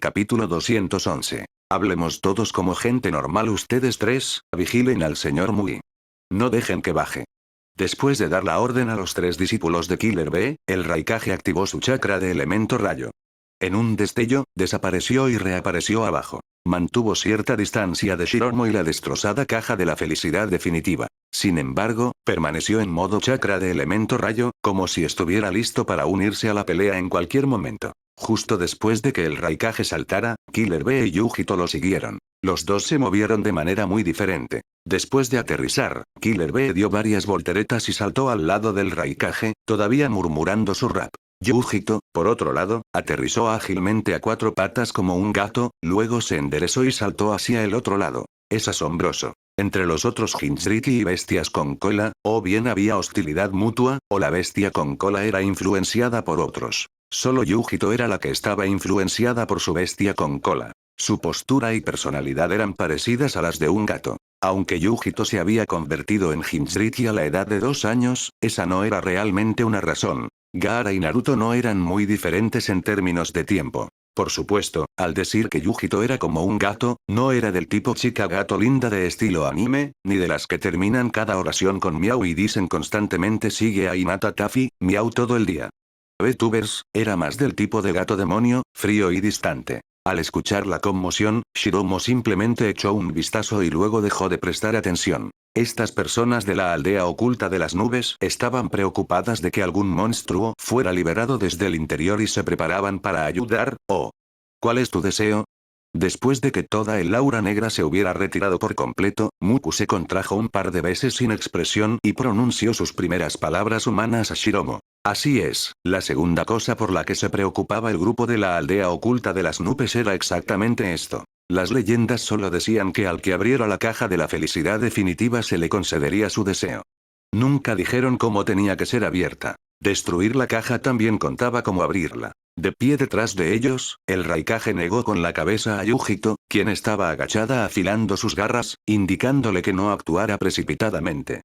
Capítulo 211. Hablemos todos como gente normal. Ustedes tres, vigilen al señor Mui. No dejen que baje. Después de dar la orden a los tres discípulos de Killer B, el Raikage activó su chakra de elemento rayo. En un destello, desapareció y reapareció abajo. Mantuvo cierta distancia de Shiromo y la destrozada caja de la felicidad definitiva. Sin embargo, permaneció en modo chakra de elemento rayo, como si estuviera listo para unirse a la pelea en cualquier momento. Justo después de que el Raikage saltara, Killer B y Yujito lo siguieron. Los dos se movieron de manera muy diferente. Después de aterrizar, Killer B dio varias volteretas y saltó al lado del Raikage, todavía murmurando su rap. Yujito, por otro lado, aterrizó ágilmente a cuatro patas como un gato, luego se enderezó y saltó hacia el otro lado. Es asombroso. Entre los otros Jinchuriki y bestias con cola, o bien había hostilidad mutua, o la bestia con cola era influenciada por otros. Solo Yujito era la que estaba influenciada por su bestia con cola. Su postura y personalidad eran parecidas a las de un gato. Aunque Yujito se había convertido en Jinchuriki a la edad de 2 años, esa no era realmente una razón. Gaara y Naruto no eran muy diferentes en términos de tiempo. Por supuesto, al decir que Yujito era como un gato, no era del tipo chica gato linda de estilo anime, ni de las que terminan cada oración con miau y dicen constantemente sigue a Hinata Taffy, miau todo el día. VTubers, era más del tipo de gato demonio, frío y distante. Al escuchar la conmoción, Shiromo simplemente echó un vistazo y luego dejó de prestar atención. Estas personas de la aldea oculta de las nubes estaban preocupadas de que algún monstruo fuera liberado desde el interior y se preparaban para ayudar, ¿oh? ¿Cuál es tu deseo? Después de que toda el aura negra se hubiera retirado por completo, Muku se contrajo un par de veces sin expresión y pronunció sus primeras palabras humanas a Shiromo. Así es, la segunda cosa por la que se preocupaba el grupo de la aldea oculta de las nubes era exactamente esto. Las leyendas solo decían que al que abriera la caja de la felicidad definitiva se le concedería su deseo. Nunca dijeron cómo tenía que ser abierta. Destruir la caja también contaba como abrirla. De pie detrás de ellos, el Raikage negó con la cabeza a Yujito, quien estaba agachada afilando sus garras, indicándole que no actuara precipitadamente.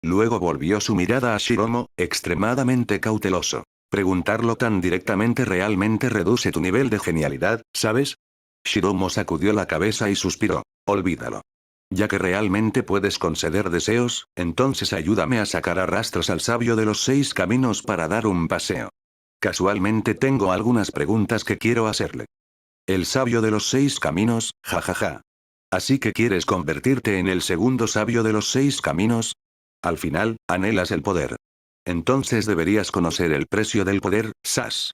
Luego volvió su mirada a Shiromo, extremadamente cauteloso. Preguntarlo tan directamente realmente reduce tu nivel de genialidad, ¿sabes? Shiromo sacudió la cabeza y suspiró. Olvídalo. Ya que realmente puedes conceder deseos, entonces ayúdame a sacar a rastros al sabio de los 6 caminos para dar un paseo. Casualmente tengo algunas preguntas que quiero hacerle. El sabio de los 6 caminos, jajaja. ¿Así que quieres convertirte en el segundo sabio de los 6 caminos? Al final, anhelas el poder. Entonces deberías conocer el precio del poder, Sas.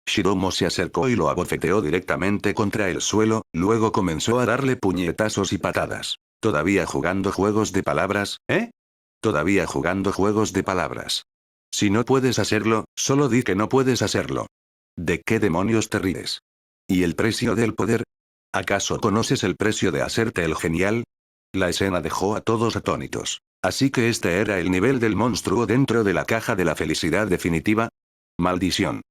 Shiromo se acercó y lo abofeteó directamente contra el suelo, luego comenzó a darle puñetazos y patadas. ¿Todavía jugando juegos de palabras, eh? Todavía jugando juegos de palabras. Si no puedes hacerlo, solo di que no puedes hacerlo. ¿De qué demonios te ríes? ¿Y el precio del poder? ¿Acaso conoces el precio de hacerte el genial? La escena dejó a todos atónitos. Así que este era el nivel del monstruo dentro de la caja de la felicidad definitiva. Maldición.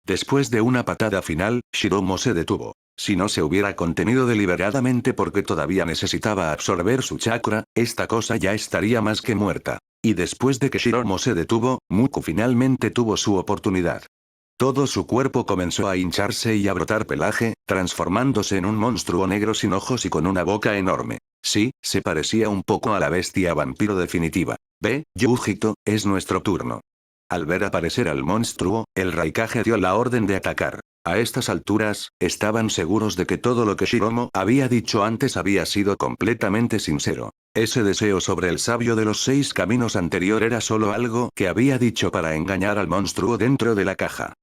Después de una patada final, Shiromo se detuvo. Si no se hubiera contenido deliberadamente porque todavía necesitaba absorber su chakra, esta cosa ya estaría más que muerta. Y después de que Shiromo se detuvo, Muku finalmente tuvo su oportunidad. Todo su cuerpo comenzó a hincharse y a brotar pelaje, transformándose en un monstruo negro sin ojos y con una boca enorme. Sí, se parecía un poco a la bestia vampiro definitiva. Ve, Yujito, es nuestro turno. Al ver aparecer al monstruo, el Raikage dio la orden de atacar. A estas alturas, estaban seguros de que todo lo que Shiromo había dicho antes había sido completamente sincero. Ese deseo sobre el sabio de los 6 caminos anterior era solo algo que había dicho para engañar al monstruo dentro de la caja.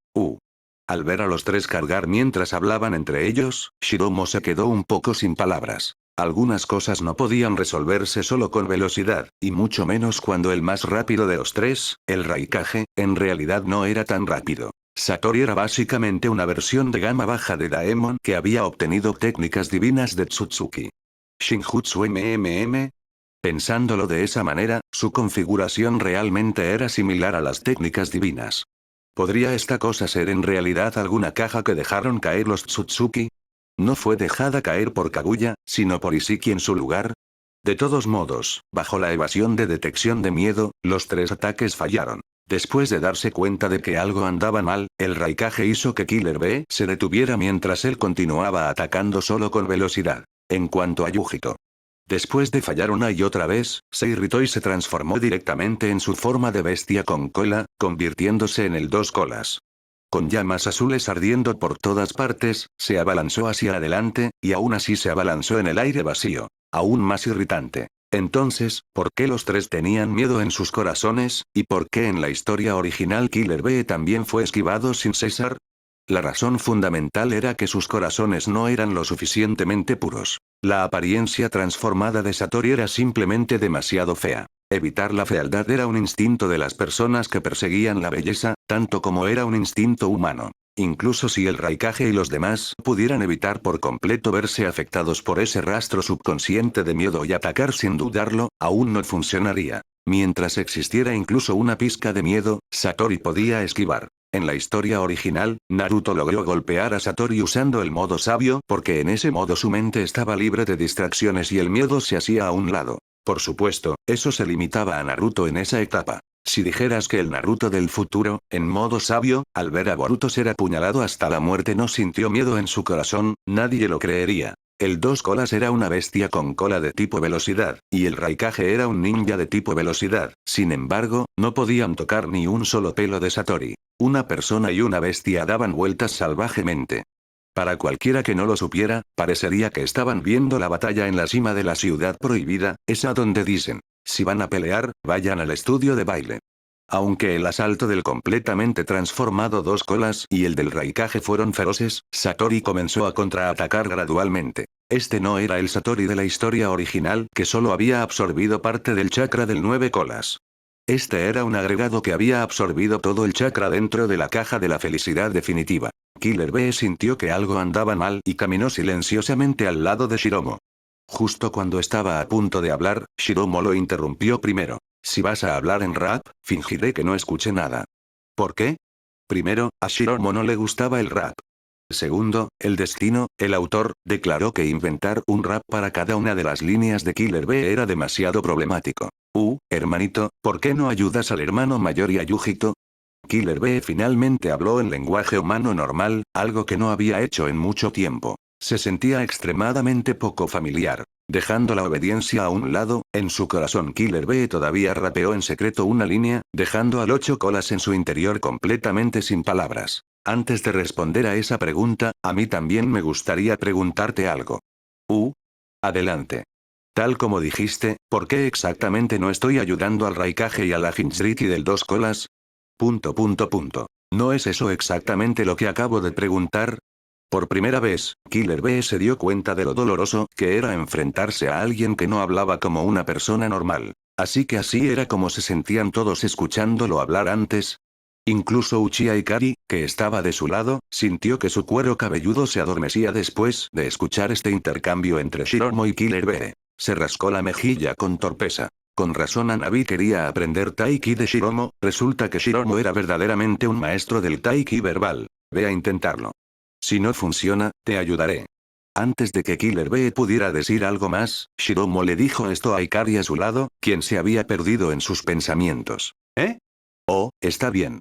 Al ver a los tres cargar mientras hablaban entre ellos, Shiromo se quedó un poco sin palabras. Algunas cosas no podían resolverse solo con velocidad, y mucho menos cuando el más rápido de los tres, el Raikage, en realidad no era tan rápido. Satori era básicamente una versión de gama baja de Daemon que había obtenido técnicas divinas de Tsutsuki. Shinjutsu MMM. Pensándolo de esa manera, su configuración realmente era similar a las técnicas divinas. ¿Podría esta cosa ser en realidad alguna caja que dejaron caer los Tsutsuki? ¿No fue dejada caer por Kaguya, sino por Isiki en su lugar? De todos modos, bajo la evasión de detección de miedo, los 3 ataques fallaron. Después de darse cuenta de que algo andaba mal, el Raikage hizo que Killer Bee se detuviera mientras él continuaba atacando solo con velocidad. En cuanto a Yujito, después de fallar una y otra vez, se irritó y se transformó directamente en su forma de bestia con cola, convirtiéndose en el dos colas. Con llamas azules ardiendo por todas partes, se abalanzó hacia adelante, y aún así se abalanzó en el aire vacío. Aún más irritante. Entonces, ¿por qué los tres tenían miedo en sus corazones, y por qué en la historia original Killer Bee también fue esquivado sin cesar? La razón fundamental era que sus corazones no eran lo suficientemente puros. La apariencia transformada de Satori era simplemente demasiado fea. Evitar la fealdad era un instinto de las personas que perseguían la belleza, tanto como era un instinto humano. Incluso si el Raikage y los demás pudieran evitar por completo verse afectados por ese rastro subconsciente de miedo y atacar sin dudarlo, aún no funcionaría. Mientras existiera incluso una pizca de miedo, Satori podía esquivar. En la historia original, Naruto logró golpear a Satori usando el modo sabio porque en ese modo su mente estaba libre de distracciones y el miedo se hacía a un lado. Por supuesto, eso se limitaba a Naruto en esa etapa. Si dijeras que el Naruto del futuro, en modo sabio, al ver a Boruto ser apuñalado hasta la muerte no sintió miedo en su corazón, nadie lo creería. El dos colas era una bestia con cola de tipo velocidad, y el Raikage era un ninja de tipo velocidad. Sin embargo, no podían tocar ni un solo pelo de Satori. Una persona y una bestia daban vueltas salvajemente. Para cualquiera que no lo supiera, parecería que estaban viendo la batalla en la cima de la ciudad prohibida, esa donde dicen, si van a pelear, vayan al estudio de baile. Aunque el asalto del completamente transformado dos colas y el del Raikage fueron feroces, Satori comenzó a contraatacar gradualmente. Este no era el Satori de la historia original que solo había absorbido parte del chakra del nueve colas. Este era un agregado que había absorbido todo el chakra dentro de la caja de la felicidad definitiva. Killer Bee sintió que algo andaba mal y caminó silenciosamente al lado de Shiromo. Justo cuando estaba a punto de hablar, Shiromo lo interrumpió primero. Si vas a hablar en rap, fingiré que no escuché nada. ¿Por qué? Primero, a Shiromo no le gustaba el rap. Segundo, el destino, el autor, declaró que inventar un rap para cada una de las líneas de Killer Bee era demasiado problemático. Hermanito, ¿por qué no ayudas al hermano mayor y a Yujito? Killer Bee finalmente habló en lenguaje humano normal, algo que no había hecho en mucho tiempo. Se sentía extremadamente poco familiar. Dejando la obediencia a un lado, en su corazón Killer Bee todavía rapeó en secreto una línea, dejando al ocho colas en su interior completamente sin palabras. Antes de responder a esa pregunta, a mí también me gustaría preguntarte algo. Adelante. Tal como dijiste, ¿por qué exactamente no estoy ayudando al Raikage y a la Jinchuriki del dos colas? ¿No es eso exactamente lo que acabo de preguntar? Por primera vez, Killer Bee se dio cuenta de lo doloroso que era enfrentarse a alguien que no hablaba como una persona normal. Así que así era como se sentían todos escuchándolo hablar antes. Incluso Uchiha Ikari, que estaba de su lado, sintió que su cuero cabelludo se adormecía después de escuchar este intercambio entre Shiromo y Killer Bee. Se rascó la mejilla con torpeza. Con razón Hanabi quería aprender Taiki de Shiromo, resulta que Shiromo era verdaderamente un maestro del Taiki verbal. Ve a intentarlo. Si no funciona, te ayudaré. Antes de que Killer Bee pudiera decir algo más, Shiromo le dijo esto a Ikari a su lado, quien se había perdido en sus pensamientos. ¿Eh? Oh, está bien.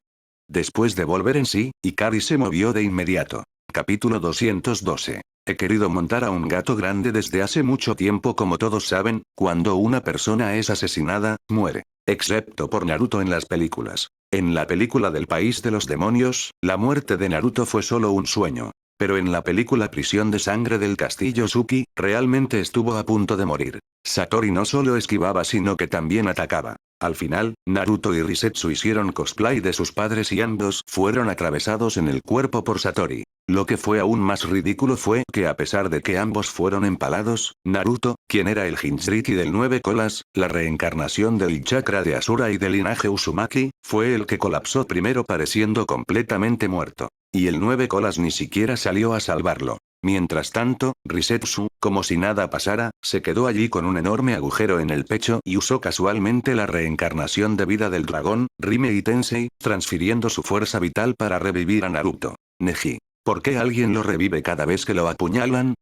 Después de volver en sí, Ikari se movió de inmediato. Capítulo 212. He querido montar a un gato grande desde hace mucho tiempo. Como todos saben, cuando una persona es asesinada, muere. Excepto por Naruto en las películas. En la película del País de los Demonios, la muerte de Naruto fue solo un sueño. Pero en la película Prisión de Sangre del Castillo Suki, realmente estuvo a punto de morir. Satori no solo esquivaba sino que también atacaba. Al final, Naruto y Risetsu hicieron cosplay de sus padres y ambos fueron atravesados en el cuerpo por Satori. Lo que fue aún más ridículo fue que a pesar de que ambos fueron empalados, Naruto, quien era el Jinchuriki del nueve colas, la reencarnación del chakra de Asura y del linaje Uzumaki, fue el que colapsó primero pareciendo completamente muerto. Y el nueve colas ni siquiera salió a salvarlo. Mientras tanto, Risetsu, como si nada pasara, se quedó allí con un enorme agujero en el pecho y usó casualmente la reencarnación de vida del dragón, Rimei Tensei, transfiriendo su fuerza vital para revivir a Naruto. Neji. ¿Por qué alguien lo revive cada vez que lo apuñalan?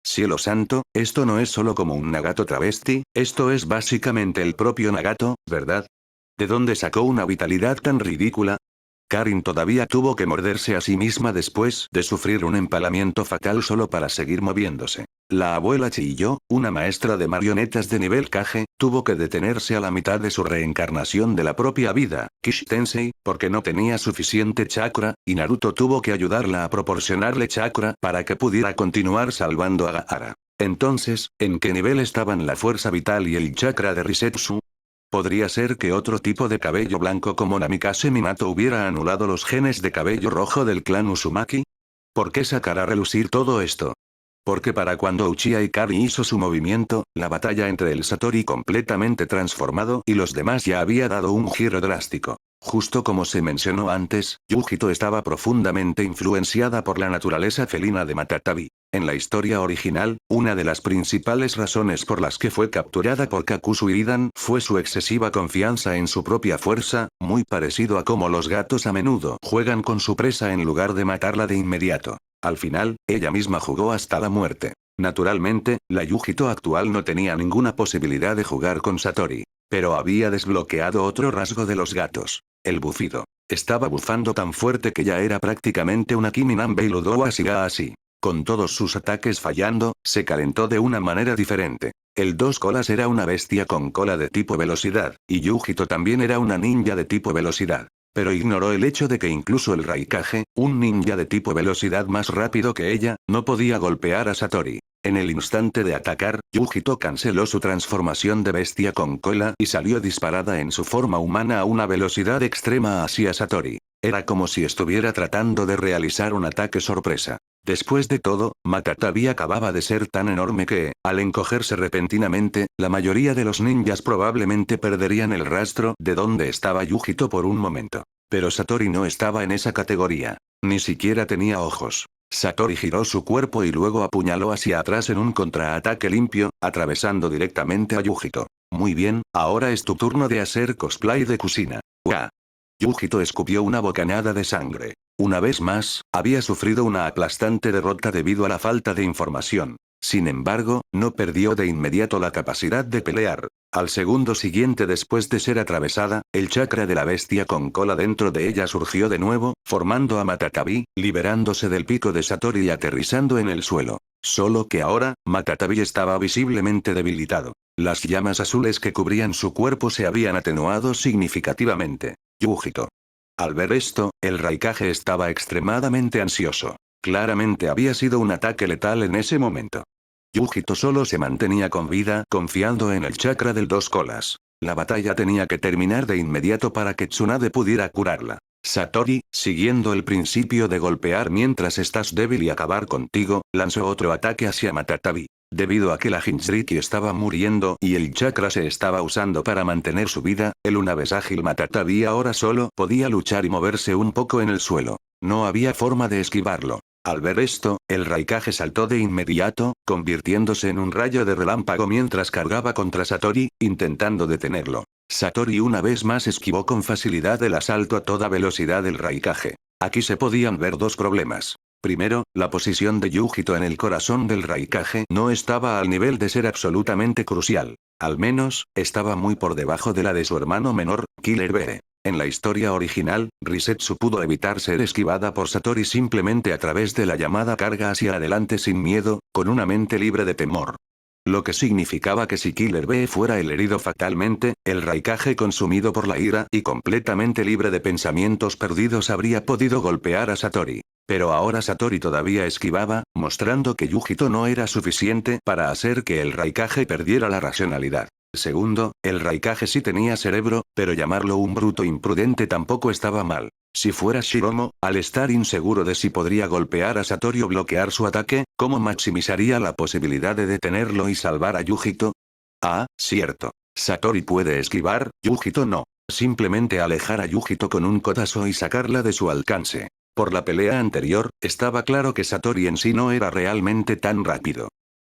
Cielo santo, esto no es solo como un Nagato travesti, esto es básicamente el propio Nagato, ¿verdad? ¿De dónde sacó una vitalidad tan ridícula? Karin todavía tuvo que morderse a sí misma después de sufrir un empalamiento fatal solo para seguir moviéndose. La abuela chilló, una maestra de marionetas de nivel Kage, tuvo que detenerse a la mitad de su reencarnación de la propia vida, Kishi Tensei, porque no tenía suficiente chakra, y Naruto tuvo que ayudarla a proporcionarle chakra para que pudiera continuar salvando a Gaara. Entonces, ¿en qué nivel estaban la fuerza vital y el chakra de Risetsu? ¿Podría ser que otro tipo de cabello blanco como Namikaze Minato hubiera anulado los genes de cabello rojo del clan Uzumaki? ¿Por qué sacar a relucir todo esto? Porque para cuando Uchiha Ikari hizo su movimiento, la batalla entre el Satori completamente transformado y los demás ya había dado un giro drástico. Justo como se mencionó antes, Yujito estaba profundamente influenciada por la naturaleza felina de Matatabi. En la historia original, una de las principales razones por las que fue capturada por Kakuzu Iridan fue su excesiva confianza en su propia fuerza, muy parecido a cómo los gatos a menudo juegan con su presa en lugar de matarla de inmediato. Al final, ella misma jugó hasta la muerte. Naturalmente, la Yujito actual no tenía ninguna posibilidad de jugar con Satori. Pero había desbloqueado otro rasgo de los gatos. El bufido. Estaba bufando tan fuerte que ya era prácticamente una Kimi Nanbei Ludoa así. Con todos sus ataques fallando, se calentó de una manera diferente. El dos colas era una bestia con cola de tipo velocidad, y Yujito también era una ninja de tipo velocidad. Pero ignoró el hecho de que incluso el Raikage, un ninja de tipo velocidad más rápido que ella, no podía golpear a Satori. En el instante de atacar, Yujito canceló su transformación de bestia con cola y salió disparada en su forma humana a una velocidad extrema hacia Satori. Era como si estuviera tratando de realizar un ataque sorpresa. Después de todo, Matatabi acababa de ser tan enorme que, al encogerse repentinamente, la mayoría de los ninjas probablemente perderían el rastro de dónde estaba Yujito por un momento. Pero Satori no estaba en esa categoría. Ni siquiera tenía ojos. Satori giró su cuerpo y luego apuñaló hacia atrás en un contraataque limpio, atravesando directamente a Yujito. Muy bien, ahora es tu turno de hacer cosplay de Kushina. ¡Uah! Yujito escupió una bocanada de sangre. Una vez más, había sufrido una aplastante derrota debido a la falta de información. Sin embargo, no perdió de inmediato la capacidad de pelear. Al segundo siguiente después de ser atravesada, el chakra de la bestia con cola dentro de ella surgió de nuevo, formando a Matatabi, liberándose del pico de Satori y aterrizando en el suelo. Solo que ahora, Matatabi estaba visiblemente debilitado. Las llamas azules que cubrían su cuerpo se habían atenuado significativamente. Yujito. Al ver esto, el Raikage estaba extremadamente ansioso. Claramente había sido un ataque letal en ese momento. Yujito solo se mantenía con vida, confiando en el chakra del dos colas. La batalla tenía que terminar de inmediato para que Tsunade pudiera curarla. Satori, siguiendo el principio de golpear mientras estás débil y acabar contigo, lanzó otro ataque hacia Matatabi. Debido a que la Jinchuriki estaba muriendo y el chakra se estaba usando para mantener su vida, el una vez ágil Matatabi ahora solo podía luchar y moverse un poco en el suelo. No había forma de esquivarlo. Al ver esto, el Raikage saltó de inmediato, convirtiéndose en un rayo de relámpago mientras cargaba contra Satori, intentando detenerlo. Satori una vez más esquivó con facilidad el asalto a toda velocidad del Raikage. Aquí se podían ver dos problemas. Primero, la posición de Yujito en el corazón del Raikage no estaba al nivel de ser absolutamente crucial. Al menos, estaba muy por debajo de la de su hermano menor, Killer Bee. En la historia original, Risetsu pudo evitar ser esquivada por Satori simplemente a través de la llamada carga hacia adelante sin miedo, con una mente libre de temor. Lo que significaba que si Killer Bee fuera el herido fatalmente, el Raikage consumido por la ira y completamente libre de pensamientos perdidos habría podido golpear a Satori. Pero ahora Satori todavía esquivaba, mostrando que Yujito no era suficiente para hacer que el Raikage perdiera la racionalidad. Segundo, el Raikage sí tenía cerebro, pero llamarlo un bruto imprudente tampoco estaba mal. Si fuera Shiromo, al estar inseguro de si podría golpear a Satori o bloquear su ataque, ¿cómo maximizaría la posibilidad de detenerlo y salvar a Yujito? Ah, cierto. Satori puede esquivar, Yujito no. Simplemente alejar a Yujito con un codazo y sacarla de su alcance. Por la pelea anterior, estaba claro que Satori en sí no era realmente tan rápido.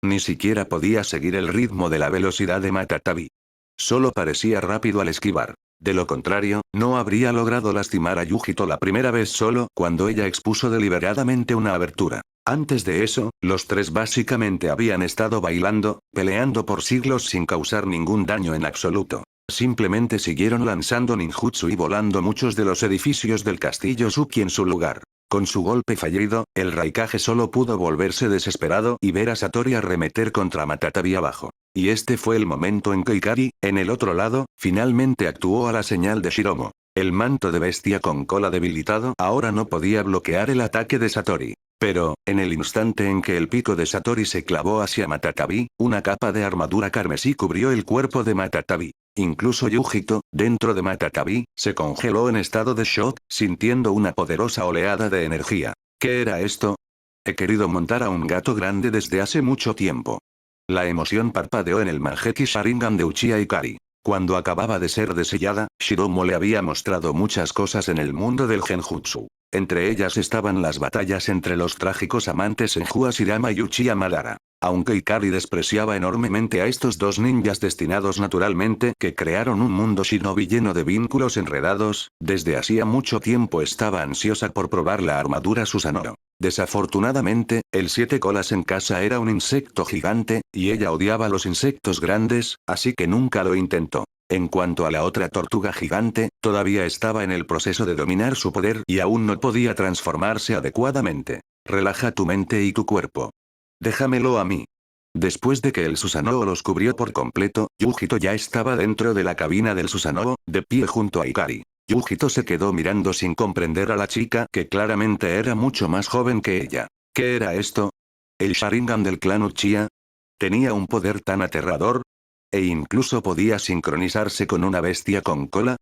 Ni siquiera podía seguir el ritmo de la velocidad de Matatabi. Solo parecía rápido al esquivar. De lo contrario, no habría logrado lastimar a Yujito la primera vez solo cuando ella expuso deliberadamente una abertura. Antes de eso, los tres básicamente habían estado bailando, peleando por siglos sin causar ningún daño en absoluto. Simplemente siguieron lanzando ninjutsu y volando muchos de los edificios del castillo Suki en su lugar. Con su golpe fallido, el Raikage solo pudo volverse desesperado y ver a Satori arremeter contra Matatabi abajo. Y este fue el momento en que Ikari, en el otro lado, finalmente actuó a la señal de Shiromo. El manto de bestia con cola debilitado ahora no podía bloquear el ataque de Satori. Pero, en el instante en que el pico de Satori se clavó hacia Matatabi, una capa de armadura carmesí cubrió el cuerpo de Matatabi. Incluso Yujito, dentro de Matatabi, se congeló en estado de shock, sintiendo una poderosa oleada de energía. ¿Qué era esto? He querido montar a un gato grande desde hace mucho tiempo. La emoción parpadeó en el Mangekyou Sharingan de Uchiha Ikari. Cuando acababa de ser desellada, Shiromo le había mostrado muchas cosas en el mundo del genjutsu. Entre ellas estaban las batallas entre los trágicos amantes Senju Ashirama y Uchiha Madara. Aunque Ikari despreciaba enormemente a estos dos ninjas destinados naturalmente que crearon un mundo shinobi lleno de vínculos enredados, desde hacía mucho tiempo estaba ansiosa por probar la armadura Susanoo. Desafortunadamente, el siete colas en casa era un insecto gigante, y ella odiaba los insectos grandes, así que nunca lo intentó. En cuanto a la otra tortuga gigante, todavía estaba en el proceso de dominar su poder y aún no podía transformarse adecuadamente. Relaja tu mente y tu cuerpo. Déjamelo a mí. Después de que el Susanoo los cubrió por completo, Yujito ya estaba dentro de la cabina del Susanoo, de pie junto a Ikari. Yujito se quedó mirando sin comprender a la chica que claramente era mucho más joven que ella. ¿Qué era esto? ¿El Sharingan del clan Uchiha? ¿Tenía un poder tan aterrador? ¿E incluso podía sincronizarse con una bestia con cola?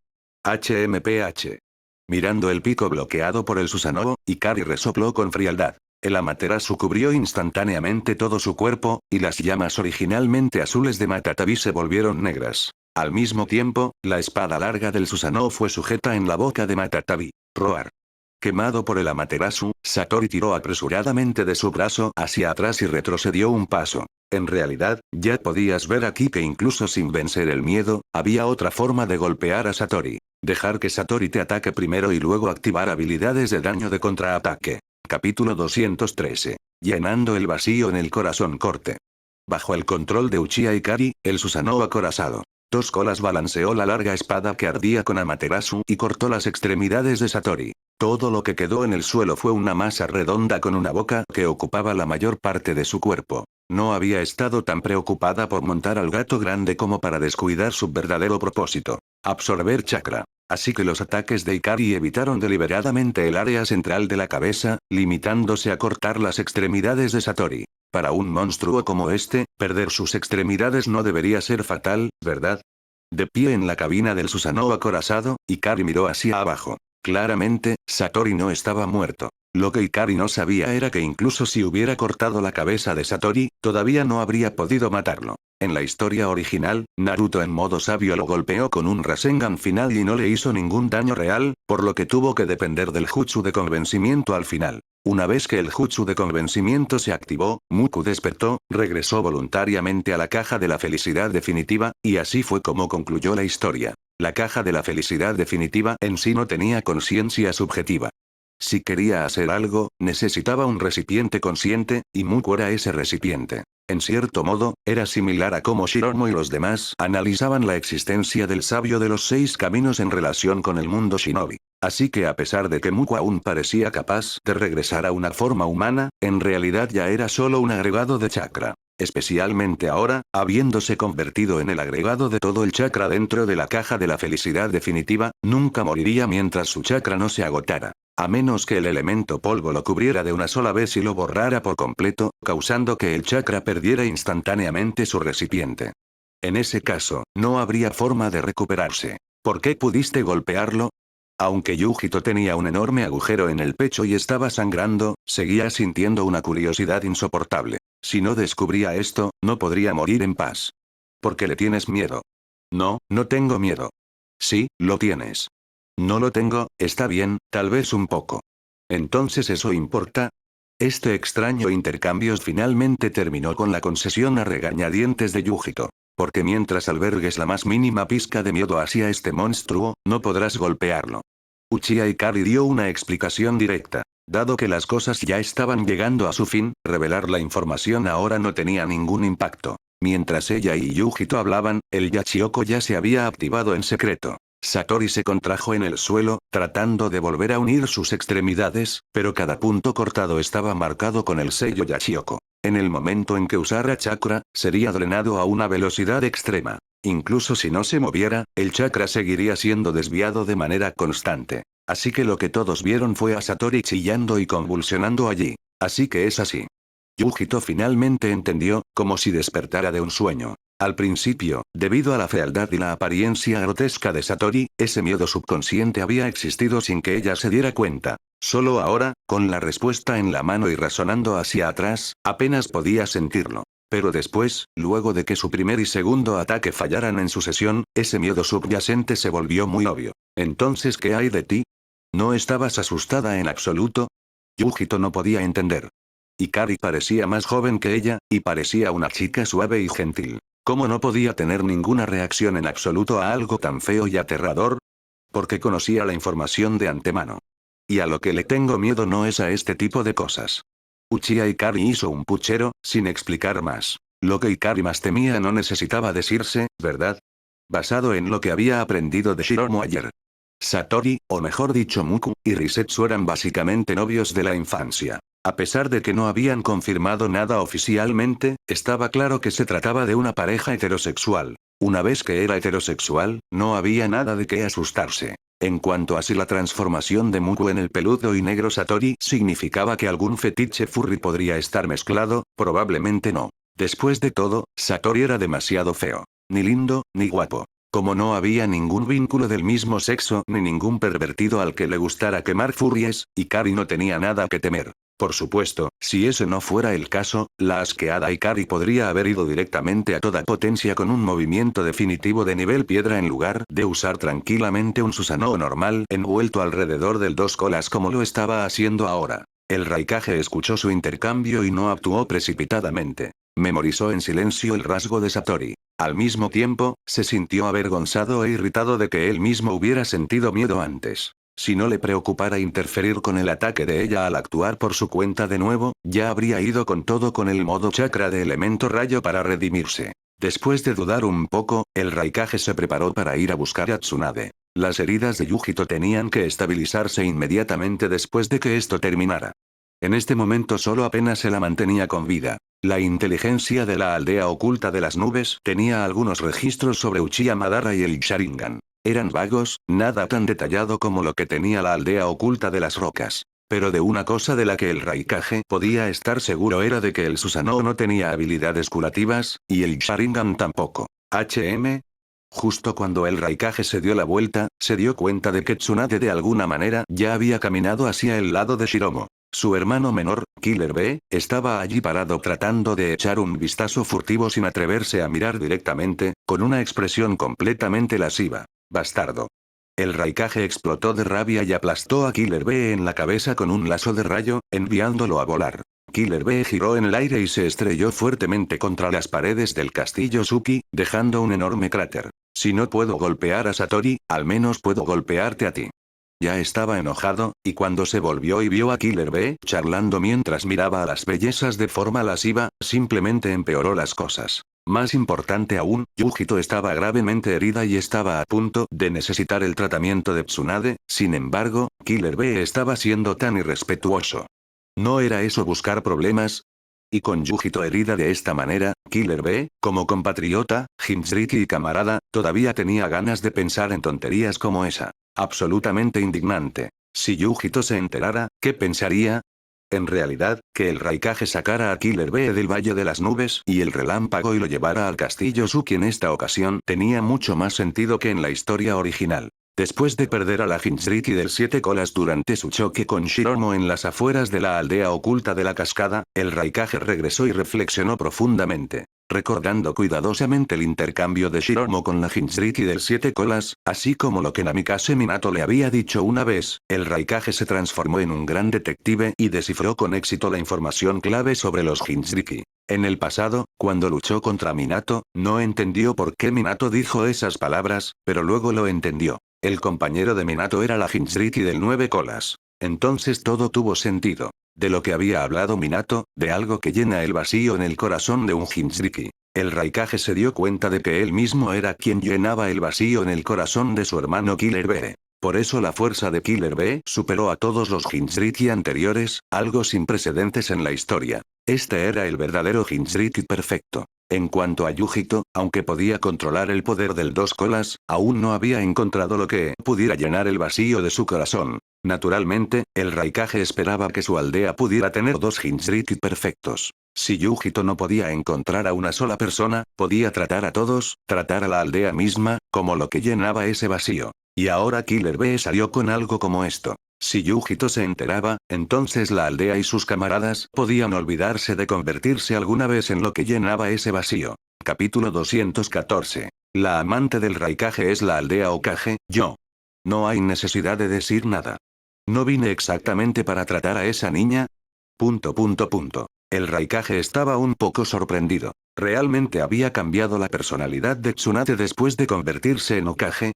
HMPH. Mirando el pico bloqueado por el Susanoo, Ikari resopló con frialdad. El Amaterasu cubrió instantáneamente todo su cuerpo, y las llamas originalmente azules de Matatabi se volvieron negras. Al mismo tiempo, la espada larga del Susanoo fue sujeta en la boca de Matatabi. Roar. Quemado por el Amaterasu, Satori tiró apresuradamente de su brazo hacia atrás y retrocedió un paso. En realidad, ya podías ver aquí que incluso sin vencer el miedo, había otra forma de golpear a Satori. Dejar que Satori te ataque primero y luego activar habilidades de daño de contraataque. Capítulo 213. Llenando el vacío en el corazón corte. Bajo el control de Uchiha Ikari, el Susanoo acorazado. Dos colas balanceó la larga espada que ardía con Amaterasu y cortó las extremidades de Satori. Todo lo que quedó en el suelo fue una masa redonda con una boca que ocupaba la mayor parte de su cuerpo. No había estado tan preocupada por montar al gato grande como para descuidar su verdadero propósito. Absorber chakra. Así que los ataques de Ikari evitaron deliberadamente el área central de la cabeza, limitándose a cortar las extremidades de Satori. Para un monstruo como este, perder sus extremidades no debería ser fatal, ¿verdad? De pie en la cabina del Susanoo acorazado, Ikari miró hacia abajo. Claramente, Satori no estaba muerto. Lo que Ikari no sabía era que incluso si hubiera cortado la cabeza de Satori, todavía no habría podido matarlo. En la historia original, Naruto en modo sabio lo golpeó con un Rasengan final y no le hizo ningún daño real, por lo que tuvo que depender del jutsu de convencimiento al final. Una vez que el jutsu de convencimiento se activó, Muku despertó, regresó voluntariamente a la caja de la felicidad definitiva, y así fue como concluyó la historia. La caja de la felicidad definitiva en sí no tenía conciencia subjetiva. Si quería hacer algo, necesitaba un recipiente consciente, y Muku era ese recipiente. En cierto modo, era similar a cómo Shiromo y los demás analizaban la existencia del sabio de los 6 caminos en relación con el mundo shinobi. Así que a pesar de que Muku aún parecía capaz de regresar a una forma humana, en realidad ya era solo un agregado de chakra. Especialmente ahora, habiéndose convertido en el agregado de todo el chakra dentro de la caja de la felicidad definitiva, nunca moriría mientras su chakra no se agotara. A menos que el elemento polvo lo cubriera de una sola vez y lo borrara por completo, causando que el chakra perdiera instantáneamente su recipiente. En ese caso, no habría forma de recuperarse. ¿Por qué pudiste golpearlo? Aunque Yujito tenía un enorme agujero en el pecho y estaba sangrando, seguía sintiendo una curiosidad insoportable. Si no descubría esto, no podría morir en paz. ¿Por qué le tienes miedo? No, no tengo miedo. Sí, lo tienes. No lo tengo, está bien, tal vez un poco. Entonces ¿eso importa? Este extraño intercambio finalmente terminó con la concesión a regañadientes de Yujito. Porque mientras albergues la más mínima pizca de miedo hacia este monstruo, no podrás golpearlo. Uchiha Ikari dio una explicación directa. Dado que las cosas ya estaban llegando a su fin, revelar la información ahora no tenía ningún impacto. Mientras ella y Yujito hablaban, el Yachioko ya se había activado en secreto. Satori se contrajo en el suelo, tratando de volver a unir sus extremidades, pero cada punto cortado estaba marcado con el sello Yachioko. En el momento en que usara chakra, sería drenado a una velocidad extrema. Incluso si no se moviera, el chakra seguiría siendo desviado de manera constante. Así que lo que todos vieron fue a Satori chillando y convulsionando allí. Así que es así. Yujito finalmente entendió, como si despertara de un sueño. Al principio, debido a la fealdad y la apariencia grotesca de Satori, ese miedo subconsciente había existido sin que ella se diera cuenta. Solo ahora, con la respuesta en la mano y razonando hacia atrás, apenas podía sentirlo. Pero después, luego de que su primer y segundo ataque fallaran en su sesión, ese miedo subyacente se volvió muy obvio. Entonces, ¿qué hay de ti? ¿No estabas asustada en absoluto? Yujito no podía entender. Ikari parecía más joven que ella, y parecía una chica suave y gentil. ¿Cómo no podía tener ninguna reacción en absoluto a algo tan feo y aterrador? Porque conocía la información de antemano. Y a lo que le tengo miedo no es a este tipo de cosas. Uchiha Ikari hizo un puchero, sin explicar más. Lo que Ikari más temía no necesitaba decirse, ¿verdad? Basado en lo que había aprendido de Shiromo ayer. Satori, o mejor dicho Muku, y Risetsu eran básicamente novios de la infancia. A pesar de que no habían confirmado nada oficialmente, estaba claro que se trataba de una pareja heterosexual. Una vez que era heterosexual, no había nada de qué asustarse. En cuanto a si la transformación de Muku en el peludo y negro Satori significaba que algún fetiche furry podría estar mezclado, probablemente no. Después de todo, Satori era demasiado feo. Ni lindo, ni guapo. Como no había ningún vínculo del mismo sexo ni ningún pervertido al que le gustara quemar furries, Ikari no tenía nada que temer. Por supuesto, si ese no fuera el caso, la asqueada Ikari podría haber ido directamente a toda potencia con un movimiento definitivo de nivel piedra en lugar de usar tranquilamente un Susanoo normal envuelto alrededor del dos colas como lo estaba haciendo ahora. El Raikage escuchó su intercambio y no actuó precipitadamente. Memorizó en silencio el rasgo de Satori. Al mismo tiempo, se sintió avergonzado e irritado de que él mismo hubiera sentido miedo antes. Si no le preocupara interferir con el ataque de ella al actuar por su cuenta de nuevo, ya habría ido con todo con el modo chakra de elemento rayo para redimirse. Después de dudar un poco, el Raikage se preparó para ir a buscar a Tsunade. Las heridas de Yujito tenían que estabilizarse inmediatamente después de que esto terminara. En este momento solo apenas se la mantenía con vida. La inteligencia de la aldea oculta de las nubes tenía algunos registros sobre Uchiha Madara y el Sharingan. Eran vagos, nada tan detallado como lo que tenía la aldea oculta de las rocas. Pero de una cosa de la que el Raikage podía estar seguro era de que el Susanoo no tenía habilidades curativas, y el Sharingan tampoco. Justo cuando el Raikage se dio la vuelta, se dio cuenta de que Tsunade de alguna manera ya había caminado hacia el lado de Shiromo. Su hermano menor, Killer B, estaba allí parado tratando de echar un vistazo furtivo sin atreverse a mirar directamente, con una expresión completamente lasciva. Bastardo. El Raikage explotó de rabia y aplastó a Killer B en la cabeza con un lazo de rayo, enviándolo a volar. Killer B giró en el aire y se estrelló fuertemente contra las paredes del castillo Suki, dejando un enorme cráter. Si no puedo golpear a Satori, al menos puedo golpearte a ti. Ya estaba enojado, y cuando se volvió y vio a Killer B charlando mientras miraba a las bellezas de forma lasciva, simplemente empeoró las cosas. Más importante aún, Yujito estaba gravemente herida y estaba a punto de necesitar el tratamiento de Tsunade, sin embargo, Killer B estaba siendo tan irrespetuoso. ¿No era eso buscar problemas? Y con Yujito herida de esta manera, Killer B, como compatriota, Jinchuriki y camarada, todavía tenía ganas de pensar en tonterías como esa. Absolutamente indignante. Si Yujito se enterara, ¿qué pensaría? En realidad, que el Raikage sacara a Killer B del Valle de las Nubes y el relámpago y lo llevara al castillo Suki en esta ocasión tenía mucho más sentido que en la historia original. Después de perder a la Jinchuriki del Siete Colas durante su choque con Shiromo en las afueras de la aldea oculta de la cascada, el Raikage regresó y reflexionó profundamente. Recordando cuidadosamente el intercambio de Shiromo con la Jinchuriki del Siete Colas, así como lo que Namikaze Minato le había dicho una vez, el Raikage se transformó en un gran detective y descifró con éxito la información clave sobre los Jinchuriki. En el pasado, cuando luchó contra Minato, no entendió por qué Minato dijo esas palabras, pero luego lo entendió. El compañero de Minato era la Jinchuriki del Nueve Colas. Entonces todo tuvo sentido. De lo que había hablado Minato, de algo que llena el vacío en el corazón de un Jinchuriki. El Raikage se dio cuenta de que él mismo era quien llenaba el vacío en el corazón de su hermano Killer Bee. Por eso la fuerza de Killer Bee superó a todos los Jinchuriki anteriores, algo sin precedentes en la historia. Este era el verdadero Jinchuriki perfecto. En cuanto a Yujito, aunque podía controlar el poder del dos colas, aún no había encontrado lo que pudiera llenar el vacío de su corazón. Naturalmente, el Raikage esperaba que su aldea pudiera tener dos Jinchuriki perfectos. Si Yujito no podía encontrar a una sola persona, podía tratar a todos, tratar a la aldea misma, como lo que llenaba ese vacío. Y ahora Killer Bee salió con algo como esto. Si Yujito se enteraba, entonces la aldea y sus camaradas podían olvidarse de convertirse alguna vez en lo que llenaba ese vacío. Capítulo 214. La amante del Raikage es la aldea Hokage, yo. No hay necesidad de decir nada. ¿No vine exactamente para tratar a esa niña? El Raikage estaba un poco sorprendido. ¿Realmente había cambiado la personalidad de Tsunade después de convertirse en Hokage?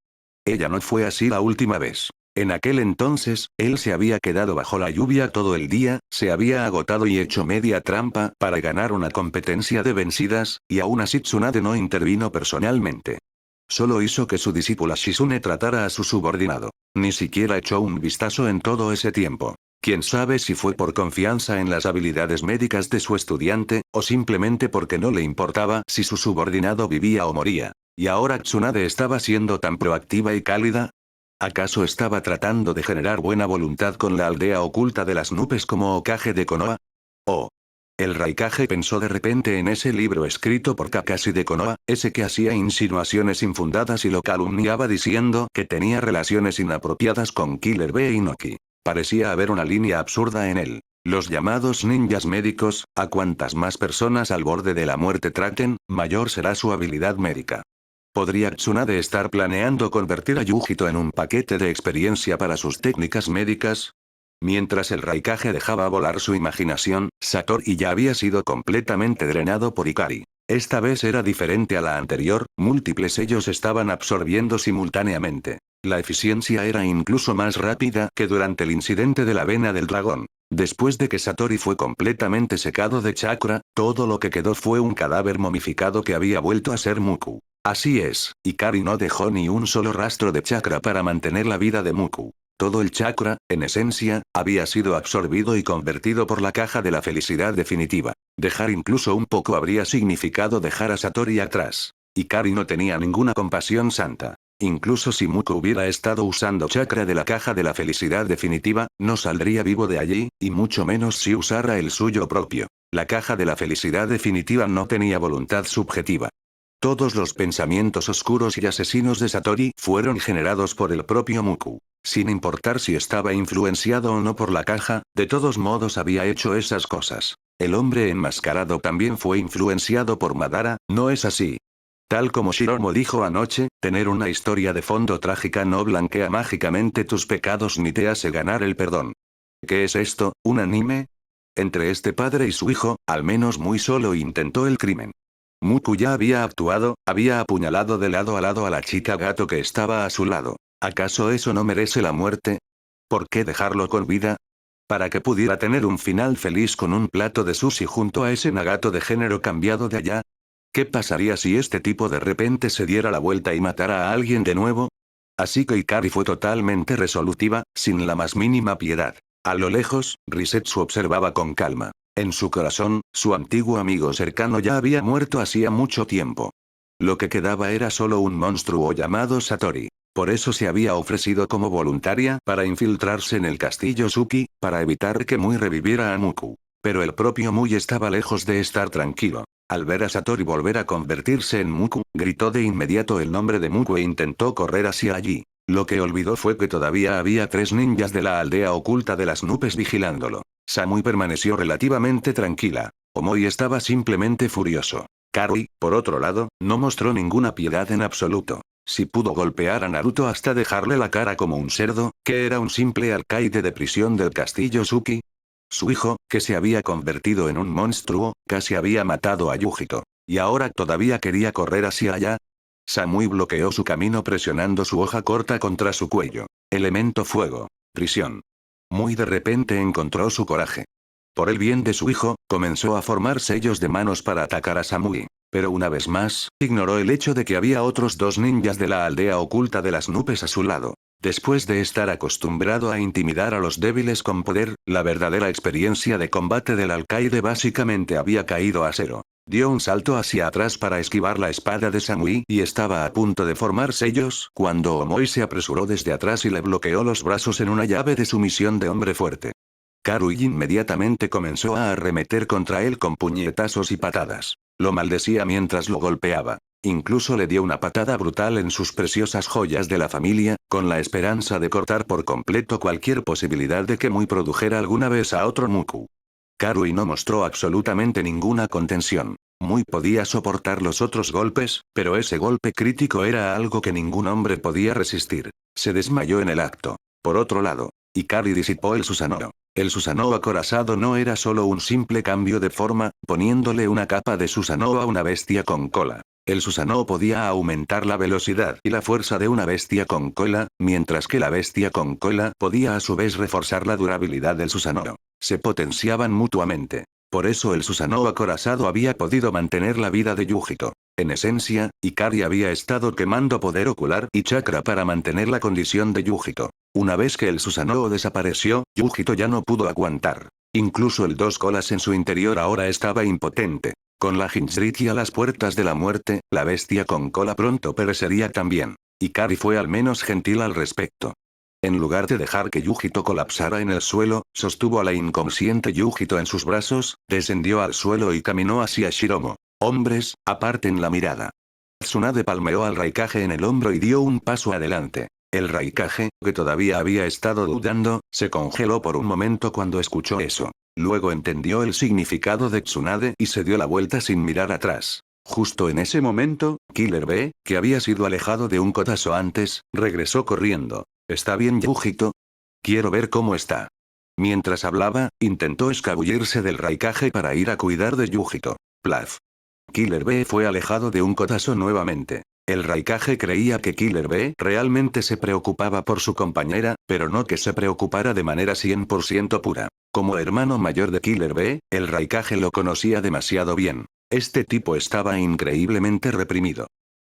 Ella no fue así la última vez. En aquel entonces, él se había quedado bajo la lluvia todo el día, se había agotado y hecho media trampa para ganar una competencia de vencidas, y aún así Tsunade no intervino personalmente. Solo hizo que su discípula Shizune tratara a su subordinado. Ni siquiera echó un vistazo en todo ese tiempo. Quién sabe si fue por confianza en las habilidades médicas de su estudiante, o simplemente porque no le importaba si su subordinado vivía o moría. ¿Y ahora Tsunade estaba siendo tan proactiva y cálida? ¿Acaso estaba tratando de generar buena voluntad con la aldea oculta de las nubes como Hokage de Konoha? Oh. El Raikage pensó de repente en ese libro escrito por Kakashi de Konoha, ese que hacía insinuaciones infundadas y lo calumniaba diciendo que tenía relaciones inapropiadas con Killer Bee y Noki. Parecía haber una línea absurda en él. Los llamados ninjas médicos, a cuantas más personas al borde de la muerte traten, mayor será su habilidad médica. ¿Podría Tsunade estar planeando convertir a Yujito en un paquete de experiencia para sus técnicas médicas? Mientras el Raikage dejaba volar su imaginación, Satori ya había sido completamente drenado por Ikari. Esta vez era diferente a la anterior, múltiples sellos estaban absorbiendo simultáneamente. La eficiencia era incluso más rápida que durante el incidente de la vena del dragón. Después de que Satori fue completamente secado de chakra, todo lo que quedó fue un cadáver momificado que había vuelto a ser Muku. Así es, Ikari no dejó ni un solo rastro de chakra para mantener la vida de Muku. Todo el chakra, en esencia, había sido absorbido y convertido por la caja de la felicidad definitiva. Dejar incluso un poco habría significado dejar a Satori atrás. Ikari no tenía ninguna compasión santa. Incluso si Muku hubiera estado usando chakra de la caja de la felicidad definitiva, no saldría vivo de allí, y mucho menos si usara el suyo propio. La caja de la felicidad definitiva no tenía voluntad subjetiva. Todos los pensamientos oscuros y asesinos de Satori fueron generados por el propio Muku. Sin importar si estaba influenciado o no por la caja, de todos modos había hecho esas cosas. El hombre enmascarado también fue influenciado por Madara, ¿no es así? Tal como Shiromo dijo anoche, tener una historia de fondo trágica no blanquea mágicamente tus pecados ni te hace ganar el perdón. ¿Qué es esto, un anime? Entre este padre y su hijo, al menos muy solo intentó el crimen. Muku ya había actuado, había apuñalado de lado a lado a la chica gato que estaba a su lado. ¿Acaso eso no merece la muerte? ¿Por qué dejarlo con vida? Para que pudiera tener un final feliz con un plato de sushi junto a ese Nagato de género cambiado de allá. ¿Qué pasaría si este tipo de repente se diera la vuelta y matara a alguien de nuevo? Así que Ikari fue totalmente resolutiva, sin la más mínima piedad. A lo lejos, Risetsu observaba con calma. En su corazón, su antiguo amigo cercano ya había muerto hacía mucho tiempo. Lo que quedaba era solo un monstruo llamado Satori. Por eso se había ofrecido como voluntaria para infiltrarse en el castillo Suki, para evitar que Mui reviviera a Muku. Pero el propio Mui estaba lejos de estar tranquilo. Al ver a Satori volver a convertirse en Muku, gritó de inmediato el nombre de Muku e intentó correr hacia allí. Lo que olvidó fue que todavía había 3 ninjas de la aldea oculta de las nubes vigilándolo. Samui permaneció relativamente tranquila. Omoi estaba simplemente furioso. Karui, por otro lado, no mostró ninguna piedad en absoluto. Si pudo golpear a Naruto hasta dejarle la cara como un cerdo, que era un simple alcaide de prisión del castillo Suki. Su hijo, que se había convertido en un monstruo, casi había matado a Yujito. Y ahora todavía quería correr hacia allá. Samui bloqueó su camino presionando su hoja corta contra su cuello. Elemento fuego. Prisión. Muy de repente encontró su coraje. Por el bien de su hijo, comenzó a formar sellos de manos para atacar a Samui. Pero una vez más, ignoró el hecho de que había otros 2 ninjas de la aldea oculta de las nubes a su lado. Después de estar acostumbrado a intimidar a los débiles con poder, la verdadera experiencia de combate del alcaide básicamente había caído a cero. Dio un salto hacia atrás para esquivar la espada de Samui y estaba a punto de formar sellos cuando Omoi se apresuró desde atrás y le bloqueó los brazos en una llave de sumisión de hombre fuerte. Karui inmediatamente comenzó a arremeter contra él con puñetazos y patadas. Lo maldecía mientras lo golpeaba. Incluso le dio una patada brutal en sus preciosas joyas de la familia, con la esperanza de cortar por completo cualquier posibilidad de que Mui produjera alguna vez a otro Muku. Karui no mostró absolutamente ninguna contención. Mui podía soportar los otros golpes, pero ese golpe crítico era algo que ningún hombre podía resistir. Se desmayó en el acto. Por otro lado, Ikari disipó el Susanoo. El Susanoo acorazado no era solo un simple cambio de forma, poniéndole una capa de Susanoo a una bestia con cola. El Susanoo podía aumentar la velocidad y la fuerza de una bestia con cola, mientras que la bestia con cola podía a su vez reforzar la durabilidad del Susanoo. Se potenciaban mutuamente. Por eso el Susanoo acorazado había podido mantener la vida de Yujito. En esencia, Ikari había estado quemando poder ocular y chakra para mantener la condición de Yujito. Una vez que el Susanoo desapareció, Yujito ya no pudo aguantar. Incluso el dos colas en su interior ahora estaba impotente. Con la Jinchuriki a las puertas de la muerte, la bestia con cola pronto perecería también. Ikari fue al menos gentil al respecto. En lugar de dejar que Yujito colapsara en el suelo, sostuvo a la inconsciente Yujito en sus brazos, descendió al suelo y caminó hacia Shiromo. Hombres, aparten la mirada. Tsunade palmeó al Raikage en el hombro y dio un paso adelante. El Raikage, que todavía había estado dudando, se congeló por un momento cuando escuchó eso. Luego entendió el significado de Tsunade y se dio la vuelta sin mirar atrás. Justo en ese momento, Killer B, que había sido alejado de un cotazo antes, regresó corriendo. ¿Está bien, Yujito? Quiero ver cómo está. Mientras hablaba, intentó escabullirse del Raikage para ir a cuidar de Yujito. Plaf. Killer B fue alejado de un cotazo nuevamente. El Raikage creía que Killer B realmente se preocupaba por su compañera, pero no que se preocupara de manera 100% pura. Como hermano mayor de Killer B, el Raikage lo conocía demasiado bien. Este tipo estaba increíblemente reprimido.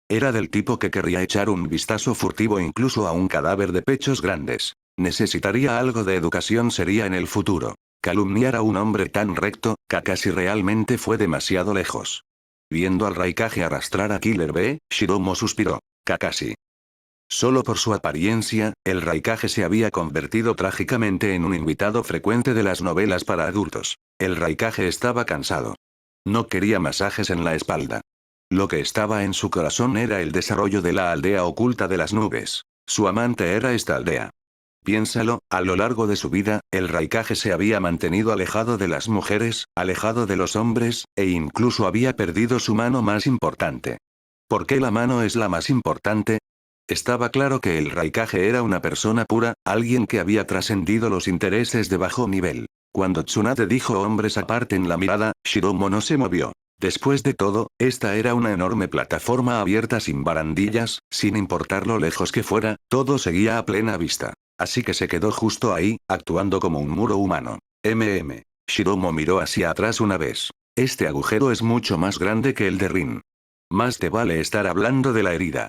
Era del tipo que querría echar un vistazo furtivo incluso a un cadáver de pechos grandes. Necesitaría algo de educación seria en el futuro. Calumniar a un hombre tan recto, Kakashi realmente fue demasiado lejos. Viendo al Raikage arrastrar a Killer B, Shiromo suspiró. Kakashi. Solo por su apariencia, el Raikage se había convertido trágicamente en un invitado frecuente de las novelas para adultos. El Raikage estaba cansado. No quería masajes en la espalda. Lo que estaba en su corazón era el desarrollo de la aldea oculta de las nubes. Su amante era esta aldea. Piénsalo, a lo largo de su vida, el Raikage se había mantenido alejado de las mujeres, alejado de los hombres, e incluso había perdido su mano más importante. ¿Por qué la mano es la más importante? Estaba claro que el Raikage era una persona pura, alguien que había trascendido los intereses de bajo nivel. Cuando Tsunade dijo hombres aparten la mirada, Shiromo no se movió. Después de todo, esta era una enorme plataforma abierta sin barandillas, sin importar lo lejos que fuera, todo seguía a plena vista. Así que se quedó justo ahí, actuando como un muro humano. Shiromo miró hacia atrás una vez. Este agujero es mucho más grande que el de Rin. Más te vale estar hablando de la herida.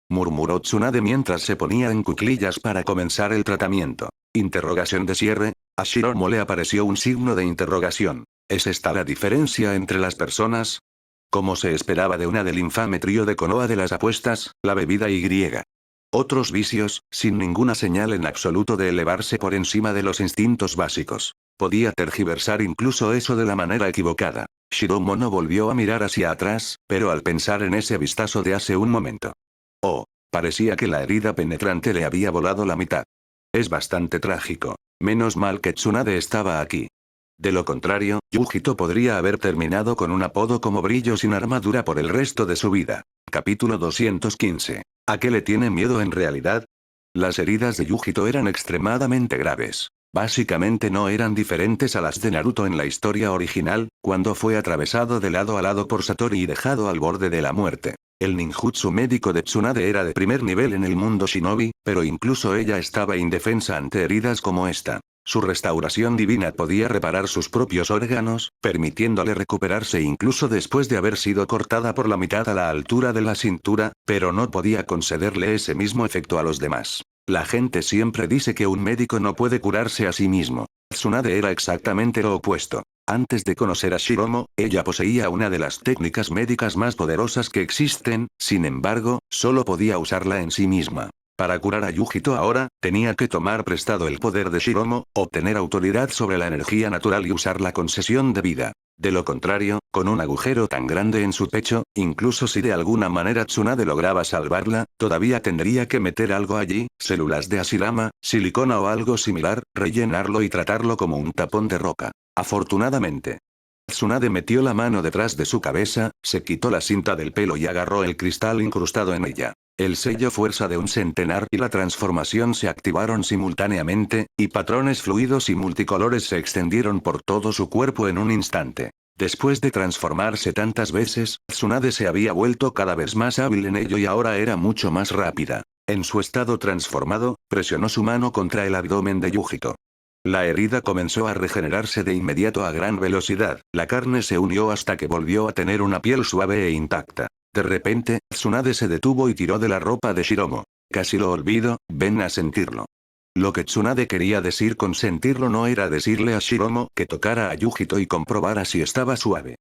Murmuró Tsunade mientras se ponía en cuclillas para comenzar el tratamiento. Interrogación de cierre. A Shiromo le apareció un signo de interrogación. ¿Es esta la diferencia entre las personas? Como se esperaba de una del infame trío de Konoha de las apuestas, la bebida y griega. Otros vicios, sin ninguna señal en absoluto de elevarse por encima de los instintos básicos. Podía tergiversar incluso eso de la manera equivocada. Shiromo no volvió a mirar hacia atrás, pero al pensar en ese vistazo de hace un momento. Oh, parecía que la herida penetrante le había volado la mitad. Es bastante trágico. Menos mal que Tsunade estaba aquí. De lo contrario, Yujito podría haber terminado con un apodo como Brillo sin armadura por el resto de su vida. Capítulo 215. ¿A qué le tiene miedo en realidad? Las heridas de Yujito eran extremadamente graves. Básicamente no eran diferentes a las de Naruto en la historia original, cuando fue atravesado de lado a lado por Satori y dejado al borde de la muerte. El ninjutsu médico de Tsunade era de primer nivel en el mundo shinobi, pero incluso ella estaba indefensa ante heridas como esta. Su restauración divina podía reparar sus propios órganos, permitiéndole recuperarse incluso después de haber sido cortada por la mitad a la altura de la cintura, pero no podía concederle ese mismo efecto a los demás. La gente siempre dice que un médico no puede curarse a sí mismo. Tsunade era exactamente lo opuesto. Antes de conocer a Shiromo, ella poseía una de las técnicas médicas más poderosas que existen, sin embargo, solo podía usarla en sí misma. Para curar a Yujito ahora, tenía que tomar prestado el poder de Shiromo, obtener autoridad sobre la energía natural y usar la concesión de vida. De lo contrario, con un agujero tan grande en su pecho, incluso si de alguna manera Tsunade lograba salvarla, todavía tendría que meter algo allí, células de Hashirama, silicona o algo similar, rellenarlo y tratarlo como un tapón de roca. Afortunadamente, Tsunade metió la mano detrás de su cabeza, se quitó la cinta del pelo y agarró el cristal incrustado en ella. El sello fuerza de un centenar y la transformación se activaron simultáneamente, y patrones fluidos y multicolores se extendieron por todo su cuerpo en un instante. Después de transformarse tantas veces, Tsunade se había vuelto cada vez más hábil en ello y ahora era mucho más rápida. En su estado transformado, presionó su mano contra el abdomen de Yujito. La herida comenzó a regenerarse de inmediato a gran velocidad, la carne se unió hasta que volvió a tener una piel suave e intacta. De repente, Tsunade se detuvo y tiró de la ropa de Shiromo. Casi lo olvido, ven a sentirlo. Lo que Tsunade quería decir con sentirlo no era decirle a Shiromo que tocara a Yujito y comprobara si estaba suave.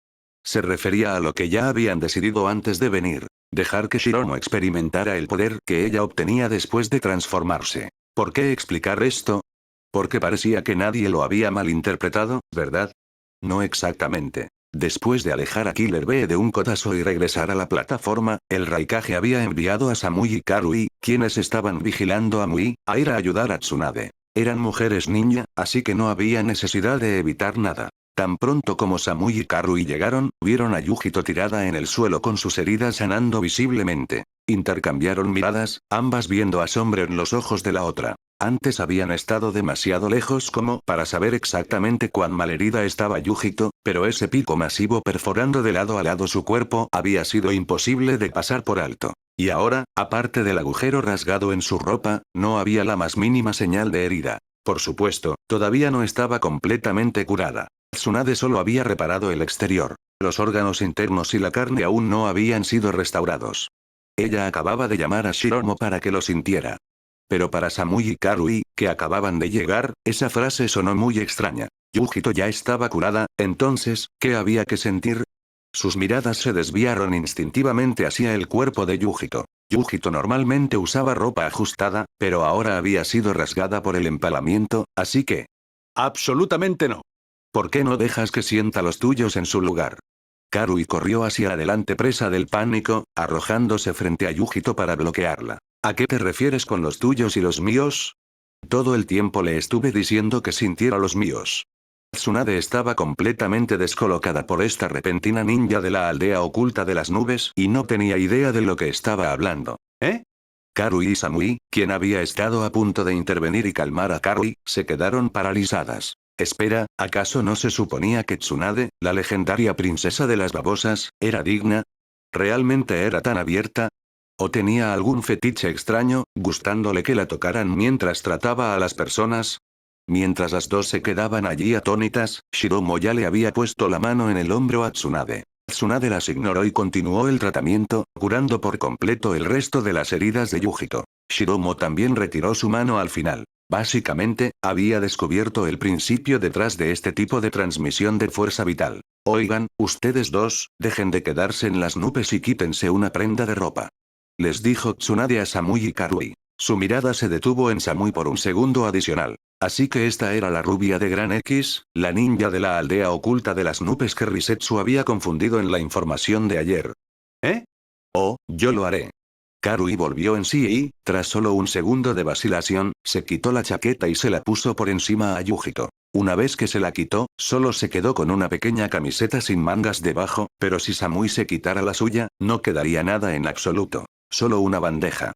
Se refería a lo que ya habían decidido antes de venir. Dejar que Shiromo experimentara el poder que ella obtenía después de transformarse. ¿Por qué explicar esto? Porque parecía que nadie lo había malinterpretado, ¿verdad? No exactamente. Después de alejar a Killer Bee de un codazo y regresar a la plataforma, el Raikage había enviado a Samui y Karui, quienes estaban vigilando a Mui, a ir a ayudar a Tsunade. Eran mujeres ninja, así que no había necesidad de evitar nada. Tan pronto como Samui y Karui llegaron, vieron a Yujito tirada en el suelo con sus heridas sanando visiblemente. Intercambiaron miradas, ambas viendo asombro en los ojos de la otra. Antes habían estado demasiado lejos como para saber exactamente cuán malherida estaba Yujito, pero ese pico masivo perforando de lado a lado su cuerpo había sido imposible de pasar por alto. Y ahora, aparte del agujero rasgado en su ropa, no había la más mínima señal de herida. Por supuesto, todavía no estaba completamente curada. Tsunade solo había reparado el exterior. Los órganos internos y la carne aún no habían sido restaurados. Ella acababa de llamar a Shiromo para que lo sintiera. Pero para Samui y Karui, que acababan de llegar, esa frase sonó muy extraña. Yujito ya estaba curada, entonces, ¿qué había que sentir? Sus miradas se desviaron instintivamente hacia el cuerpo de Yujito. Yujito normalmente usaba ropa ajustada, pero ahora había sido rasgada por el empalamiento, así que... Absolutamente no. ¿Por qué no dejas que sienta los tuyos en su lugar? Karui corrió hacia adelante presa del pánico, arrojándose frente a Yujito para bloquearla. ¿A qué te refieres con los tuyos y los míos? Todo el tiempo le estuve diciendo que sintiera los míos. Tsunade estaba completamente descolocada por esta repentina ninja de la aldea oculta de las nubes y no tenía idea de lo que estaba hablando. ¿Eh? Karui y Samui, quien había estado a punto de intervenir y calmar a Karui, se quedaron paralizadas. Espera, ¿acaso no se suponía que Tsunade, la legendaria princesa de las babosas, era digna? ¿Realmente era tan abierta? ¿O tenía algún fetiche extraño, gustándole que la tocaran mientras trataba a las personas? Mientras las dos se quedaban allí atónitas, Shiromo ya le había puesto la mano en el hombro a Tsunade. Tsunade las ignoró y continuó el tratamiento, curando por completo el resto de las heridas de Yujito. Shiromo también retiró su mano al final. Básicamente, había descubierto el principio detrás de este tipo de transmisión de fuerza vital. Oigan, ustedes dos, dejen de quedarse en las nubes y quítense una prenda de ropa. Les dijo Tsunade a Samui y Karui. Su mirada se detuvo en Samui por un segundo adicional. Así que esta era la rubia de Gran X, la ninja de la aldea oculta de las nubes que Risetsu había confundido en la información de ayer. ¿Eh? Oh, yo lo haré. Karui volvió en sí y, tras solo un segundo de vacilación, se quitó la chaqueta y se la puso por encima a Yujito. Una vez que se la quitó, solo se quedó con una pequeña camiseta sin mangas debajo, pero si Samui se quitara la suya, no quedaría nada en absoluto. Solo una bandeja.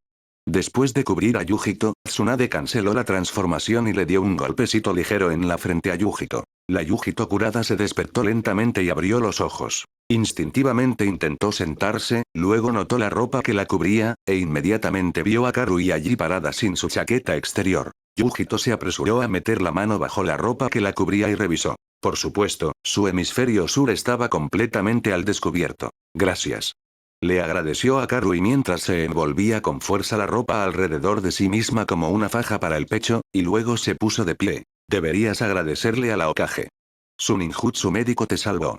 Después de cubrir a Yujito, Tsunade canceló la transformación y le dio un golpecito ligero en la frente a Yujito. La Yujito curada se despertó lentamente y abrió los ojos. Instintivamente intentó sentarse, luego notó la ropa que la cubría, e inmediatamente vio a Karui allí parada sin su chaqueta exterior. Yujito se apresuró a meter la mano bajo la ropa que la cubría y revisó. Por supuesto, su hemisferio sur estaba completamente al descubierto. Gracias. Le agradeció a Karui mientras se envolvía con fuerza la ropa alrededor de sí misma como una faja para el pecho, y luego se puso de pie. Deberías agradecerle a la Hokage. Su ninjutsu médico te salvó.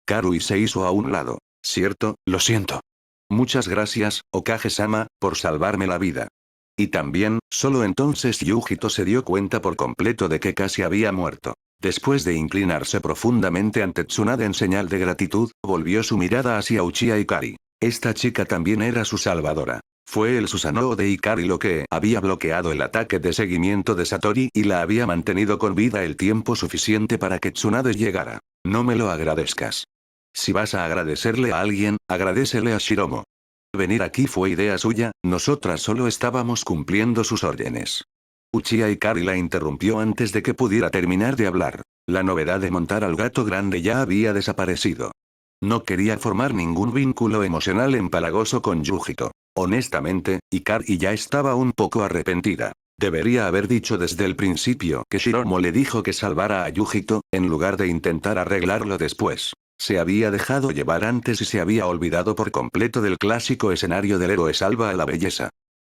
Karui se hizo a un lado. Cierto, lo siento. Muchas gracias, Hokage-sama, por salvarme la vida. Y también, solo entonces Yujito se dio cuenta por completo de que casi había muerto. Después de inclinarse profundamente ante Tsunade en señal de gratitud, volvió su mirada hacia Uchiha Ikari. Esta chica también era su salvadora. Fue el Susanoo de Ikari lo que había bloqueado el ataque de seguimiento de Satori y la había mantenido con vida el tiempo suficiente para que Tsunade llegara. No me lo agradezcas. Si vas a agradecerle a alguien, agradécele a Shiromo. Venir aquí fue idea suya, nosotras solo estábamos cumpliendo sus órdenes. Uchiha Ikari la interrumpió antes de que pudiera terminar de hablar. La novedad de montar al gato grande ya había desaparecido. No quería formar ningún vínculo emocional empalagoso con Yujito. Honestamente, Ikari ya estaba un poco arrepentida. Debería haber dicho desde el principio que Shiromo le dijo que salvara a Yujito, en lugar de intentar arreglarlo después. Se había dejado llevar antes y se había olvidado por completo del clásico escenario del héroe salva a la belleza.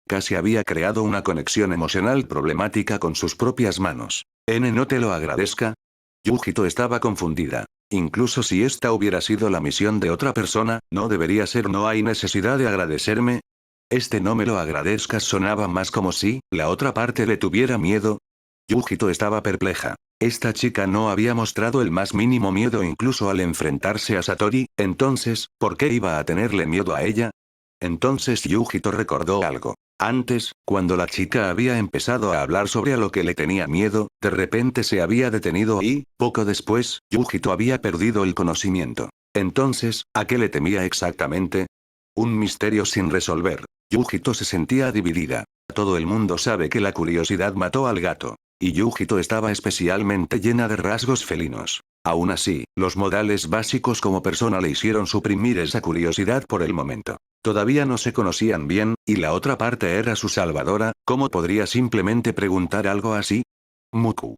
Casi había creado una conexión emocional problemática con sus propias manos. ¿No te lo agradezca? Yujito estaba confundida. Incluso si esta hubiera sido la misión de otra persona, no debería ser no hay necesidad de agradecerme. No me lo agradezcas sonaba más como si, la otra parte le tuviera miedo. Yujito estaba perpleja. Esta chica no había mostrado el más mínimo miedo incluso al enfrentarse a Satori, entonces, ¿por qué iba a tenerle miedo a ella? Entonces Yujito recordó algo. Antes, cuando la chica había empezado a hablar sobre a lo que le tenía miedo, de repente se había detenido y, poco después, Yujito había perdido el conocimiento. Entonces, ¿a qué le temía exactamente? Un misterio sin resolver. Yujito se sentía dividida. Todo el mundo sabe que la curiosidad mató al gato. Y Yujito estaba especialmente llena de rasgos felinos. Aún así, los modales básicos como persona le hicieron suprimir esa curiosidad por el momento. Todavía no se conocían bien, y la otra parte era su salvadora, ¿cómo podría simplemente preguntar algo así? Muku.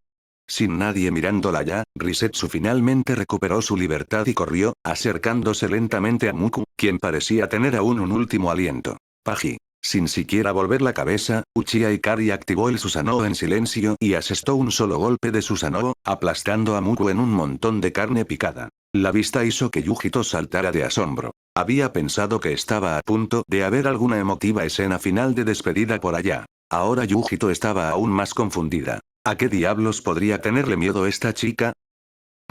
Sin nadie mirándola ya, Risetsu finalmente recuperó su libertad y corrió, acercándose lentamente a Muku, quien parecía tener aún un último aliento. Paji. Sin siquiera volver la cabeza, Uchiha Ikari activó el Susanoo en silencio y asestó un solo golpe de Susanoo, aplastando a Muku en un montón de carne picada. La vista hizo que Yujito saltara de asombro. Había pensado que estaba a punto de haber alguna emotiva escena final de despedida por allá. Ahora Yujito estaba aún más confundida. ¿A qué diablos podría tenerle miedo esta chica?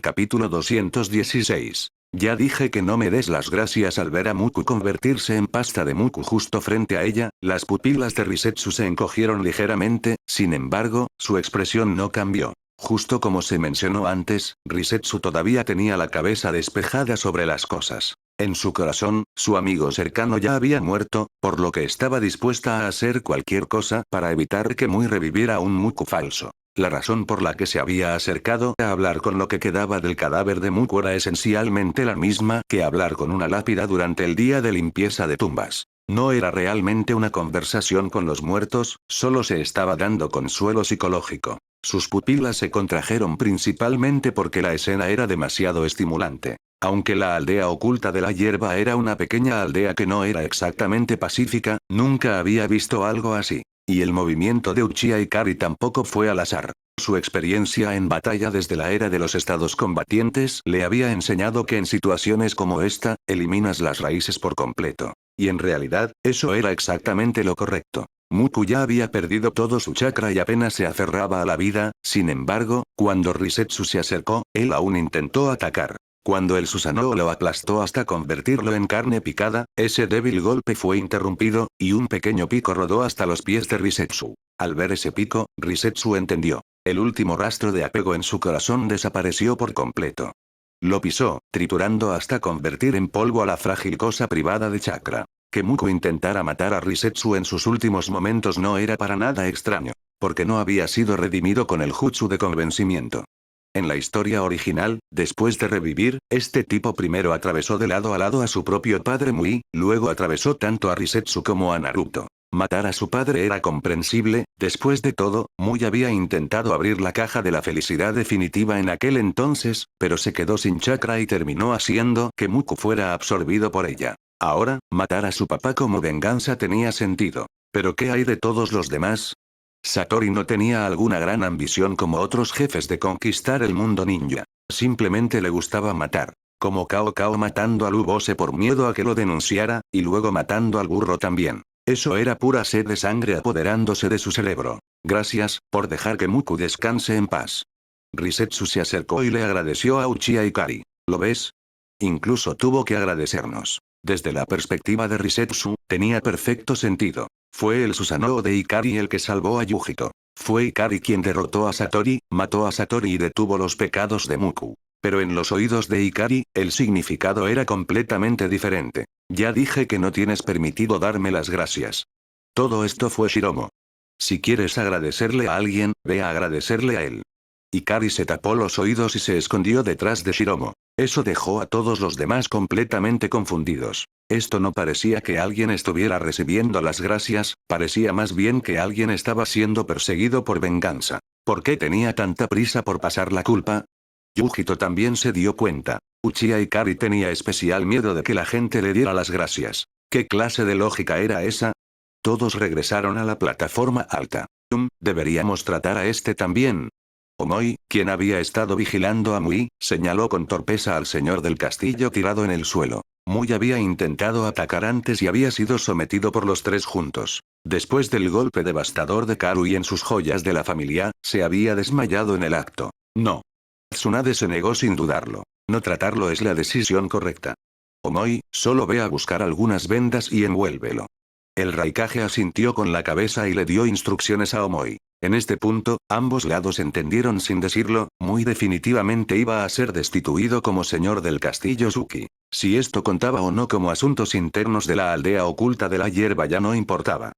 Capítulo 216. Ya dije que no me des las gracias al ver a Muku convertirse en pasta de Muku justo frente a ella, las pupilas de Risetsu se encogieron ligeramente, sin embargo, su expresión no cambió. Justo como se mencionó antes, Risetsu todavía tenía la cabeza despejada sobre las cosas. En su corazón, su amigo cercano ya había muerto, por lo que estaba dispuesta a hacer cualquier cosa para evitar que Mui reviviera un Muku falso. La razón por la que se había acercado a hablar con lo que quedaba del cadáver de Muku era esencialmente la misma que hablar con una lápida durante el día de limpieza de tumbas. No era realmente una conversación con los muertos, solo se estaba dando consuelo psicológico. Sus pupilas se contrajeron principalmente porque la escena era demasiado estimulante. Aunque la aldea oculta de la hierba era una pequeña aldea que no era exactamente pacífica, nunca había visto algo así. Y el movimiento de Uchiha Ikari tampoco fue al azar. Su experiencia en batalla desde la era de los estados combatientes le había enseñado que en situaciones como esta, eliminas las raíces por completo. Y en realidad, eso era exactamente lo correcto. Muku ya había perdido todo su chakra y apenas se aferraba a la vida, sin embargo, cuando Risetsu se acercó, él aún intentó atacar. Cuando el Susanoo lo aplastó hasta convertirlo en carne picada, ese débil golpe fue interrumpido, y un pequeño pico rodó hasta los pies de Risetsu. Al ver ese pico, Risetsu entendió. El último rastro de apego en su corazón desapareció por completo. Lo pisó, triturando hasta convertir en polvo a la frágil cosa privada de chakra. Que Muku intentara matar a Risetsu en sus últimos momentos no era para nada extraño, porque no había sido redimido con el jutsu de convencimiento. En la historia original, después de revivir, este tipo primero atravesó de lado a lado a su propio padre Mui, luego atravesó tanto a Risetsu como a Naruto. Matar a su padre era comprensible, después de todo, Mui había intentado abrir la caja de la felicidad definitiva en aquel entonces, pero se quedó sin chakra y terminó haciendo que Muku fuera absorbido por ella. Ahora, matar a su papá como venganza tenía sentido. ¿Pero qué hay de todos los demás? Satori no tenía alguna gran ambición como otros jefes de conquistar el mundo ninja. Simplemente le gustaba matar. Como Cao Cao matando al Ubose por miedo a que lo denunciara, y luego matando al burro también. Eso era pura sed de sangre apoderándose de su cerebro. Gracias, por dejar que Muku descanse en paz. Risetsu se acercó y le agradeció a Uchiha Ikari. ¿Lo ves? Incluso tuvo que agradecernos. Desde la perspectiva de Risetsu, tenía perfecto sentido. Fue el Susanoo de Ikari el que salvó a Yujito. Fue Ikari quien derrotó a Satori, mató a Satori y detuvo los pecados de Muku. Pero en los oídos de Ikari, el significado era completamente diferente. Ya dije que no tienes permitido darme las gracias. Todo esto fue Shiromo. Si quieres agradecerle a alguien, ve a agradecerle a él. Ikari se tapó los oídos y se escondió detrás de Shiromo. Eso dejó a todos los demás completamente confundidos. Esto no parecía que alguien estuviera recibiendo las gracias, parecía más bien que alguien estaba siendo perseguido por venganza. ¿Por qué tenía tanta prisa por pasar la culpa? Yujito también se dio cuenta. Uchiha Ikari tenía especial miedo de que la gente le diera las gracias. ¿Qué clase de lógica era esa? Todos regresaron a la plataforma alta. Deberíamos tratar a este también. Omoi, quien había estado vigilando a Mui, señaló con torpeza al señor del castillo tirado en el suelo. Mui había intentado atacar antes y había sido sometido por los tres juntos. Después del golpe devastador de Karui en sus joyas de la familia, se había desmayado en el acto. No. Tsunade se negó sin dudarlo. No tratarlo es la decisión correcta. Omoi, solo ve a buscar algunas vendas y envuélvelo. El Raikage asintió con la cabeza y le dio instrucciones a Omoi. En este punto, ambos lados entendieron sin decirlo, muy definitivamente iba a ser destituido como señor del castillo Suki. Si esto contaba o no como asuntos internos de la aldea oculta de la hierba ya no importaba.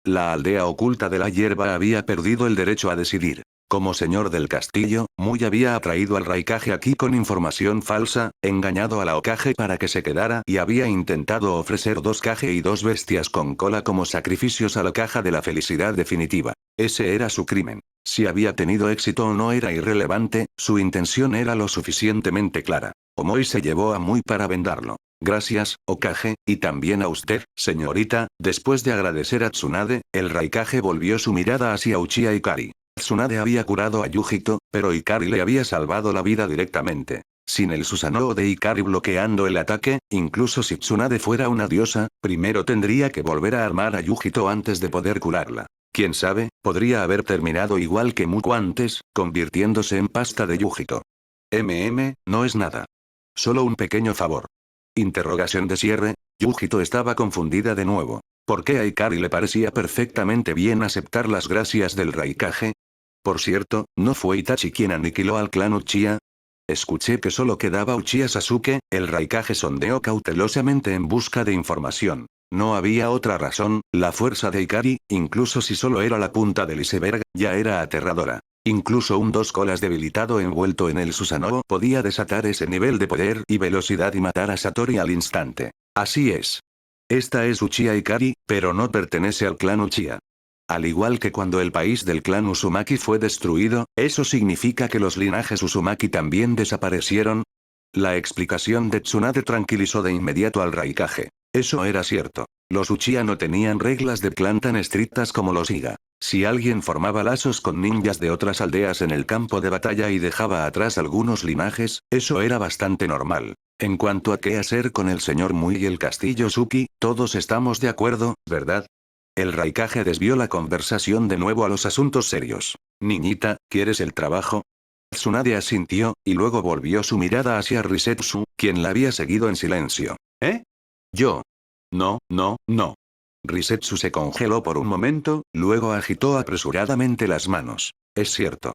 La aldea oculta de la hierba había perdido el derecho a decidir. Como señor del castillo, Mui había atraído al Raikage aquí con información falsa, engañado a la Hokage para que se quedara y había intentado ofrecer 2 Kage y 2 bestias con cola como sacrificios a la caja de la felicidad definitiva. Ese era su crimen. Si había tenido éxito o no era irrelevante, su intención era lo suficientemente clara. Omoi se llevó a Mui para vendarlo. Gracias, Hokage, y también a usted, señorita. Después de agradecer a Tsunade, el Raikage volvió su mirada hacia Uchiha Ikari. Tsunade había curado a Yujito, pero Ikari le había salvado la vida directamente. Sin el Susanoo de Ikari bloqueando el ataque, incluso si Tsunade fuera una diosa, primero tendría que volver a armar a Yujito antes de poder curarla. Quién sabe, podría haber terminado igual que Muku antes, convirtiéndose en pasta de Yujito. No es nada. Solo un pequeño favor. Interrogación de cierre. Yujito estaba confundida de nuevo. ¿Por qué a Ikari le parecía perfectamente bien aceptar las gracias del Raikage? Por cierto, ¿no fue Itachi quien aniquiló al clan Uchiha? Escuché que solo quedaba Uchiha Sasuke. El Raikage sondeó cautelosamente en busca de información. No había otra razón, la fuerza de Ikari, incluso si solo era la punta del iceberg, ya era aterradora. Incluso un 2 colas debilitado envuelto en el Susanoo podía desatar ese nivel de poder y velocidad y matar a Satori al instante. Así es. Esta es Uchiha Ikari, pero no pertenece al clan Uchiha. Al igual que cuando el país del clan Uzumaki fue destruido, ¿eso significa que los linajes Uzumaki también desaparecieron? La explicación de Tsunade tranquilizó de inmediato al Raikage. Eso era cierto. Los Uchiha no tenían reglas de clan tan estrictas como los Iga. Si alguien formaba lazos con ninjas de otras aldeas en el campo de batalla y dejaba atrás algunos linajes, eso era bastante normal. En cuanto a qué hacer con el señor Mui y el castillo Suki, todos estamos de acuerdo, ¿verdad? El Raikage desvió la conversación de nuevo a los asuntos serios. Niñita, ¿quieres el trabajo? Tsunade asintió, y luego volvió su mirada hacia Risetsu, quien la había seguido en silencio. ¿Eh? Yo. No. Risetsu se congeló por un momento, luego agitó apresuradamente las manos. Es cierto.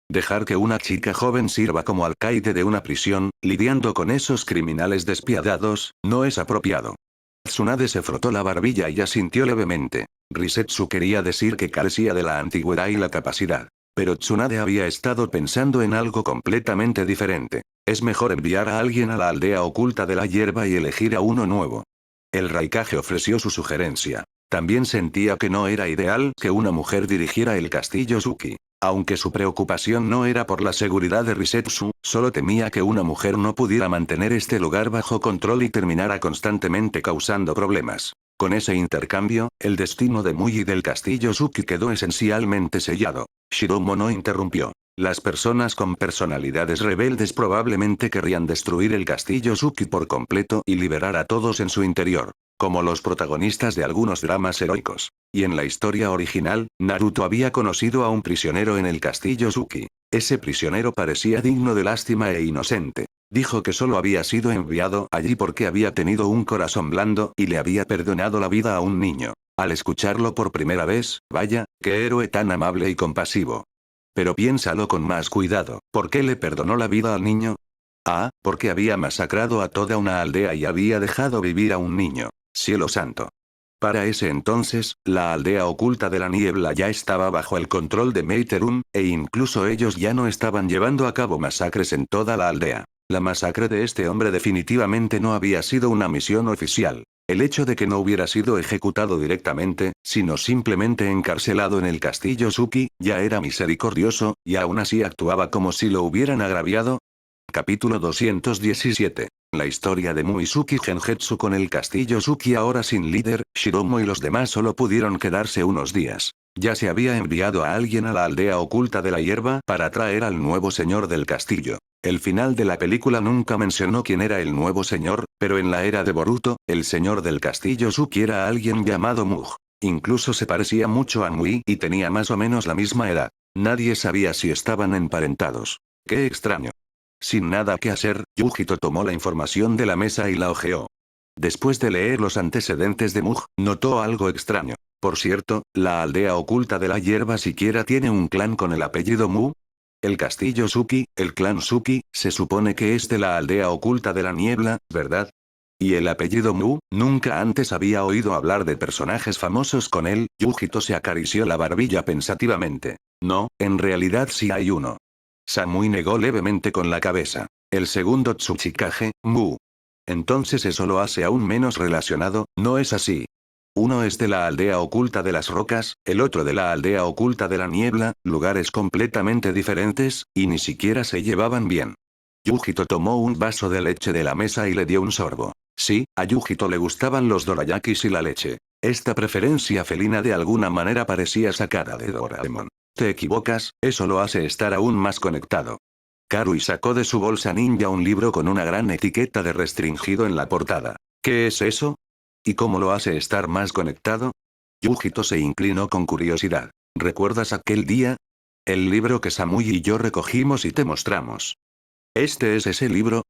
Dejar que una chica joven sirva como alcaide de una prisión, lidiando con esos criminales despiadados, no es apropiado. Tsunade se frotó la barbilla y asintió levemente. Risetsu quería decir que carecía de la antigüedad y la capacidad. Pero Tsunade había estado pensando en algo completamente diferente. Es mejor enviar a alguien a la aldea oculta de la hierba y elegir a uno nuevo. El Raikage ofreció su sugerencia. También sentía que no era ideal que una mujer dirigiera el castillo Suki. Aunque su preocupación no era por la seguridad de Risetsu, solo temía que una mujer no pudiera mantener este lugar bajo control y terminara constantemente causando problemas. Con ese intercambio, el destino de Mui y del castillo Suki quedó esencialmente sellado. Shiromo no interrumpió. Las personas con personalidades rebeldes probablemente querrían destruir el castillo Suki por completo y liberar a todos en su interior, como los protagonistas de algunos dramas heroicos. Y en la historia original, Naruto había conocido a un prisionero en el castillo Suki. Ese prisionero parecía digno de lástima e inocente. Dijo que solo había sido enviado allí porque había tenido un corazón blando y le había perdonado la vida a un niño. Al escucharlo por primera vez, vaya, qué héroe tan amable y compasivo. Pero piénsalo con más cuidado, ¿por qué le perdonó la vida al niño? Ah, porque había masacrado a toda una aldea y había dejado vivir a un niño. Cielo santo. Para ese entonces, la aldea oculta de la niebla ya estaba bajo el control de Meiterum, e incluso ellos ya no estaban llevando a cabo masacres en toda la aldea. La masacre de este hombre definitivamente no había sido una misión oficial. El hecho de que no hubiera sido ejecutado directamente, sino simplemente encarcelado en el castillo Suki, ya era misericordioso, y aún así actuaba como si lo hubieran agraviado. Capítulo 217. La historia de Muisuki Genjetsu con el castillo Suki ahora sin líder, Shiromo y los demás solo pudieron quedarse unos días. Ya se había enviado a alguien a la aldea oculta de la hierba para traer al nuevo señor del castillo. El final de la película nunca mencionó quién era el nuevo señor, pero en la era de Boruto, el señor del castillo Suki era alguien llamado Mug. Incluso se parecía mucho a Mui y tenía más o menos la misma edad. Nadie sabía si estaban emparentados. ¡Qué extraño! Sin nada que hacer, Yujito tomó la información de la mesa y la hojeó. Después de leer los antecedentes de Mug, notó algo extraño. Por cierto, la aldea oculta de la hierba siquiera tiene un clan con el apellido Mu. El castillo Suki, el clan Suki, se supone que es de la aldea oculta de la niebla, ¿verdad? Y el apellido Mu, nunca antes había oído hablar de personajes famosos con él. Yujito se acarició la barbilla pensativamente. No, en realidad sí hay uno. Samui negó levemente con la cabeza. El segundo Tsuchikage, Mu. Entonces eso lo hace aún menos relacionado, ¿no es así? Uno es de la aldea oculta de las rocas, el otro de la aldea oculta de la niebla, lugares completamente diferentes, y ni siquiera se llevaban bien. Yujito tomó un vaso de leche de la mesa y le dio un sorbo. Sí, a Yujito le gustaban los dorayakis y la leche. Esta preferencia felina de alguna manera parecía sacada de Doraemon. Te equivocas, eso lo hace estar aún más conectado. Karui sacó de su bolsa ninja un libro con una gran etiqueta de restringido en la portada. ¿Qué es eso? ¿Y cómo lo hace estar más conectado? Yujito se inclinó con curiosidad. ¿Recuerdas aquel día? El libro que Samui y yo recogimos y te mostramos. ¿Este es ese libro?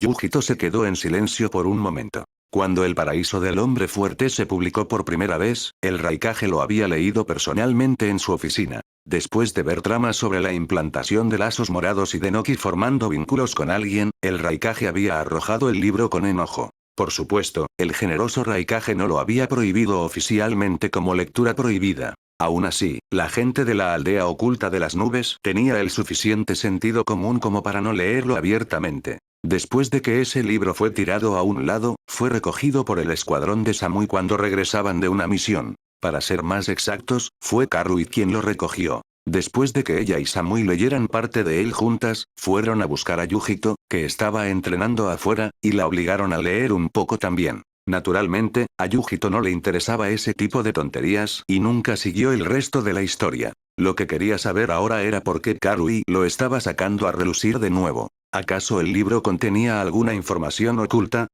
Yujito se quedó en silencio por un momento. Cuando El paraíso del hombre fuerte se publicó por primera vez, el Raikage lo había leído personalmente en su oficina. Después de ver tramas sobre la implantación de lazos morados y de Noki formando vínculos con alguien, el Raikage había arrojado el libro con enojo. Por supuesto, el generoso Raikage no lo había prohibido oficialmente como lectura prohibida. Aún así, la gente de la aldea oculta de las nubes tenía el suficiente sentido común como para no leerlo abiertamente. Después de que ese libro fue tirado a un lado, fue recogido por el escuadrón de Samui cuando regresaban de una misión. Para ser más exactos, fue Karui quien lo recogió. Después de que ella y Samui leyeran parte de él juntas, fueron a buscar a Yujito, que estaba entrenando afuera, y la obligaron a leer un poco también. Naturalmente, a Yujito no le interesaba ese tipo de tonterías y nunca siguió el resto de la historia. Lo que quería saber ahora era por qué Karui lo estaba sacando a relucir de nuevo. ¿Acaso el libro contenía alguna información oculta?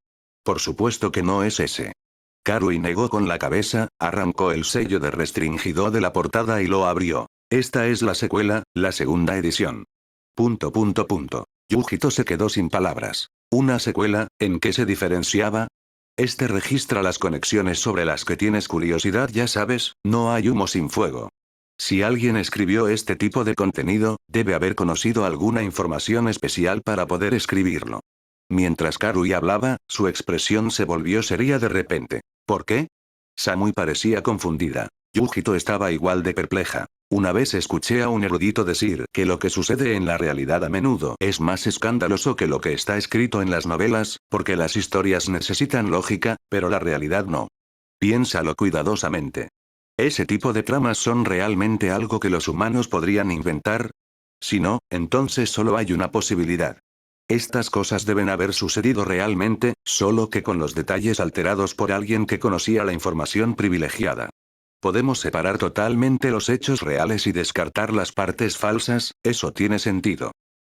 Por supuesto que no es ese. Karui negó con la cabeza, arrancó el sello de restringido de la portada y lo abrió. Esta es la secuela, la segunda edición. Yujito se quedó sin palabras. ¿Una secuela? ¿En qué se diferenciaba? Este registra las conexiones sobre las que tienes curiosidad, ya sabes, no hay humo sin fuego. Si alguien escribió este tipo de contenido, debe haber conocido alguna información especial para poder escribirlo. Mientras Karui hablaba, su expresión se volvió seria de repente. ¿Por qué? Samui parecía confundida. Yujito estaba igual de perpleja. Una vez escuché a un erudito decir que lo que sucede en la realidad a menudo es más escandaloso que lo que está escrito en las novelas, porque las historias necesitan lógica, pero la realidad no. Piénsalo cuidadosamente. ¿Ese tipo de tramas son realmente algo que los humanos podrían inventar? Si no, entonces solo hay una posibilidad. Estas cosas deben haber sucedido realmente, solo que con los detalles alterados por alguien que conocía la información privilegiada. Podemos separar totalmente los hechos reales y descartar las partes falsas, eso tiene sentido.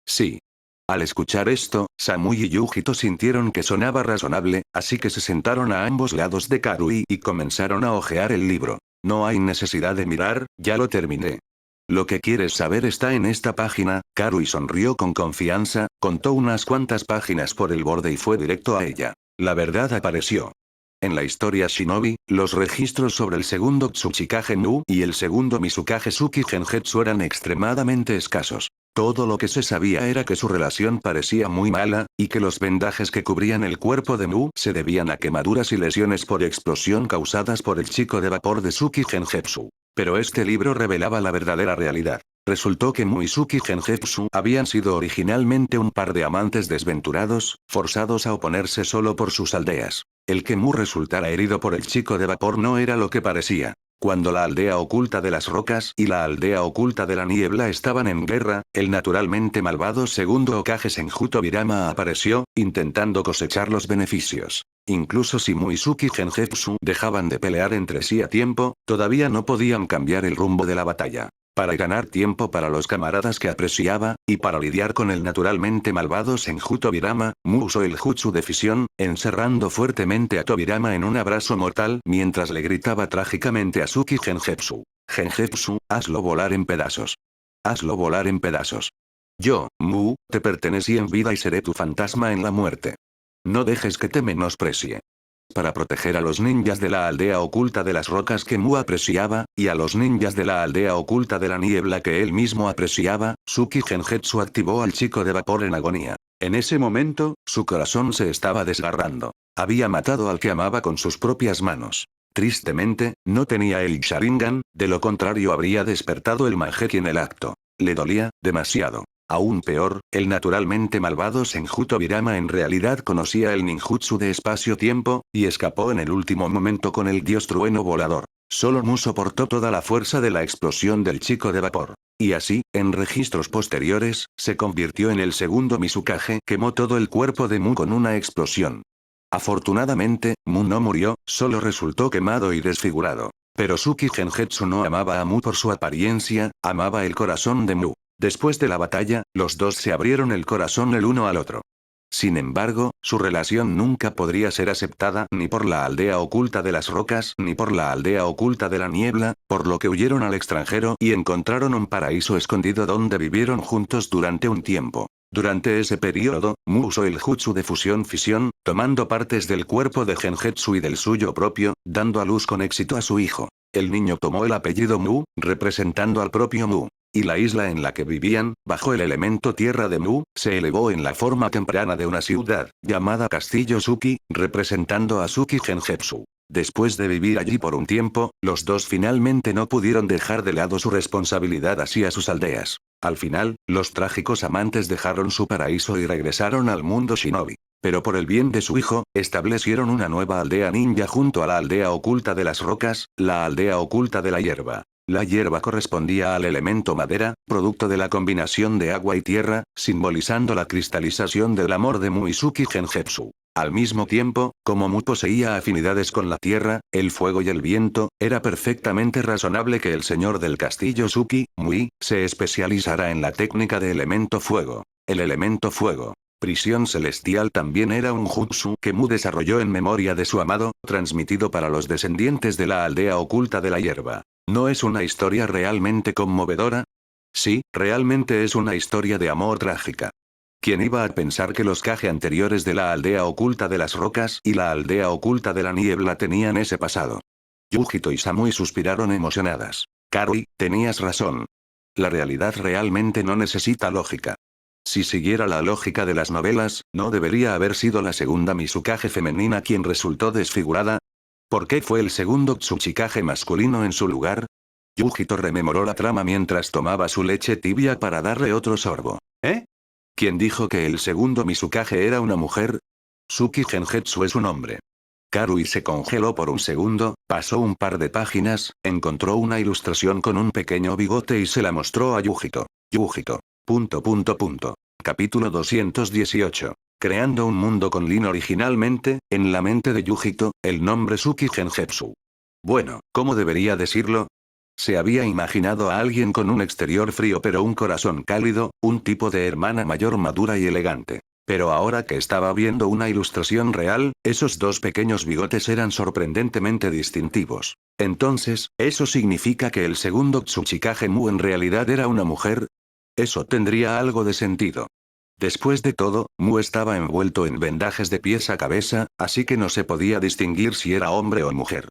Sí. Al escuchar esto, Samui y Yujito sintieron que sonaba razonable, así que se sentaron a ambos lados de Karui y comenzaron a hojear el libro. No hay necesidad de mirar, ya lo terminé. Lo que quieres saber está en esta página. Karui sonrió con confianza, contó unas cuantas páginas por el borde y fue directo a ella. La verdad apareció. En la historia Shinobi, los registros sobre el segundo Tsuchikage Mu y el segundo Mizukage Suki Genjutsu eran extremadamente escasos. Todo lo que se sabía era que su relación parecía muy mala, y que los vendajes que cubrían el cuerpo de Mu se debían a quemaduras y lesiones por explosión causadas por el chico de vapor de Suki Genjutsu. Pero este libro revelaba la verdadera realidad. Resultó que Mu y Suki Genjutsu habían sido originalmente un par de amantes desventurados, forzados a oponerse solo por sus aldeas. El que Mu resultara herido por el chico de vapor no era lo que parecía. Cuando la aldea oculta de las rocas y la aldea oculta de la niebla estaban en guerra, el naturalmente malvado segundo Hokage Senju Tobirama apareció, intentando cosechar los beneficios. Incluso si Mu y Suki Genjutsu dejaban de pelear entre sí a tiempo, todavía no podían cambiar el rumbo de la batalla. Para ganar tiempo para los camaradas que apreciaba, y para lidiar con el naturalmente malvado Senju Tobirama, Mu usó el jutsu de fisión, encerrando fuertemente a Tobirama en un abrazo mortal mientras le gritaba trágicamente a Suki Genjutsu. Genjutsu, hazlo volar en pedazos. Hazlo volar en pedazos. Yo, Mu, te pertenecí en vida y seré tu fantasma en la muerte. No dejes que te menosprecie. Para proteger a los ninjas de la aldea oculta de las rocas que Mu apreciaba, y a los ninjas de la aldea oculta de la niebla que él mismo apreciaba, Suki Genjutsu activó al chico de vapor en agonía. En ese momento, su corazón se estaba desgarrando. Había matado al que amaba con sus propias manos. Tristemente, no tenía el Sharingan, de lo contrario habría despertado el Mangekyou en el acto. Le dolía, demasiado. Aún peor, el naturalmente malvado Senju Tobirama en realidad conocía el ninjutsu de espacio-tiempo, y escapó en el último momento con el dios trueno volador. Solo Mu soportó toda la fuerza de la explosión del chico de vapor. Y así, en registros posteriores, se convirtió en el segundo Mizukage, quemó todo el cuerpo de Mu con una explosión. Afortunadamente, Mu no murió, solo resultó quemado y desfigurado. Pero Suki Genjutsu no amaba a Mu por su apariencia, amaba el corazón de Mu. Después de la batalla, los dos se abrieron el corazón el uno al otro. Sin embargo, su relación nunca podría ser aceptada ni por la aldea oculta de las rocas ni por la aldea oculta de la niebla, por lo que huyeron al extranjero y encontraron un paraíso escondido donde vivieron juntos durante un tiempo. Durante ese periodo, Mu usó el jutsu de fusión-fisión, tomando partes del cuerpo de Genjutsu y del suyo propio, dando a luz con éxito a su hijo. El niño tomó el apellido Mu, representando al propio Mu. Y la isla en la que vivían, bajo el elemento tierra de Mu, se elevó en la forma temprana de una ciudad, llamada Castillo Suki, representando a Suki Genjutsu. Después de vivir allí por un tiempo, los dos finalmente no pudieron dejar de lado su responsabilidad hacia sus aldeas. Al final, los trágicos amantes dejaron su paraíso y regresaron al mundo shinobi. Pero por el bien de su hijo, establecieron una nueva aldea ninja junto a la aldea oculta de las rocas, la aldea oculta de la hierba. La hierba correspondía al elemento madera, producto de la combinación de agua y tierra, simbolizando la cristalización del amor de Mu y Suki Genjutsu. Al mismo tiempo, como Mu poseía afinidades con la tierra, el fuego y el viento, era perfectamente razonable que el señor del castillo Suki, Mui, se especializara en la técnica de elemento fuego. El elemento fuego. Prisión celestial también era un jutsu que Mu desarrolló en memoria de su amado, transmitido para los descendientes de la aldea oculta de la hierba. ¿No es una historia realmente conmovedora? Sí, realmente es una historia de amor trágica. ¿Quién iba a pensar que los Kage anteriores de la aldea oculta de las rocas y la aldea oculta de la niebla tenían ese pasado? Yujito y Samui suspiraron emocionadas. Karui, tenías razón. La realidad realmente no necesita lógica. Si siguiera la lógica de las novelas, ¿no debería haber sido la segunda Mizukage femenina quien resultó desfigurada? ¿Por qué fue el segundo Tsuchikage masculino en su lugar? Yujito rememoró la trama mientras tomaba su leche tibia para darle otro sorbo. ¿Eh? ¿Quién dijo que el segundo Mizukage era una mujer? Suki Genjutsu es un hombre. Karui se congeló por un segundo, pasó un par de páginas, encontró una ilustración con un pequeño bigote y se la mostró a Yujito. Yujito. Capítulo 218. Creando un mundo con Lin originalmente, en la mente de Yujito, el nombre Suki Genjutsu. Bueno, ¿cómo debería decirlo? Se había imaginado a alguien con un exterior frío pero un corazón cálido, un tipo de hermana mayor madura y elegante. Pero ahora que estaba viendo una ilustración real, esos dos pequeños bigotes eran sorprendentemente distintivos. Entonces, ¿eso significa que el segundo Tsuchikage Mu en realidad era una mujer? Eso tendría algo de sentido. Después de todo, Mu estaba envuelto en vendajes de pies a cabeza, así que no se podía distinguir si era hombre o mujer.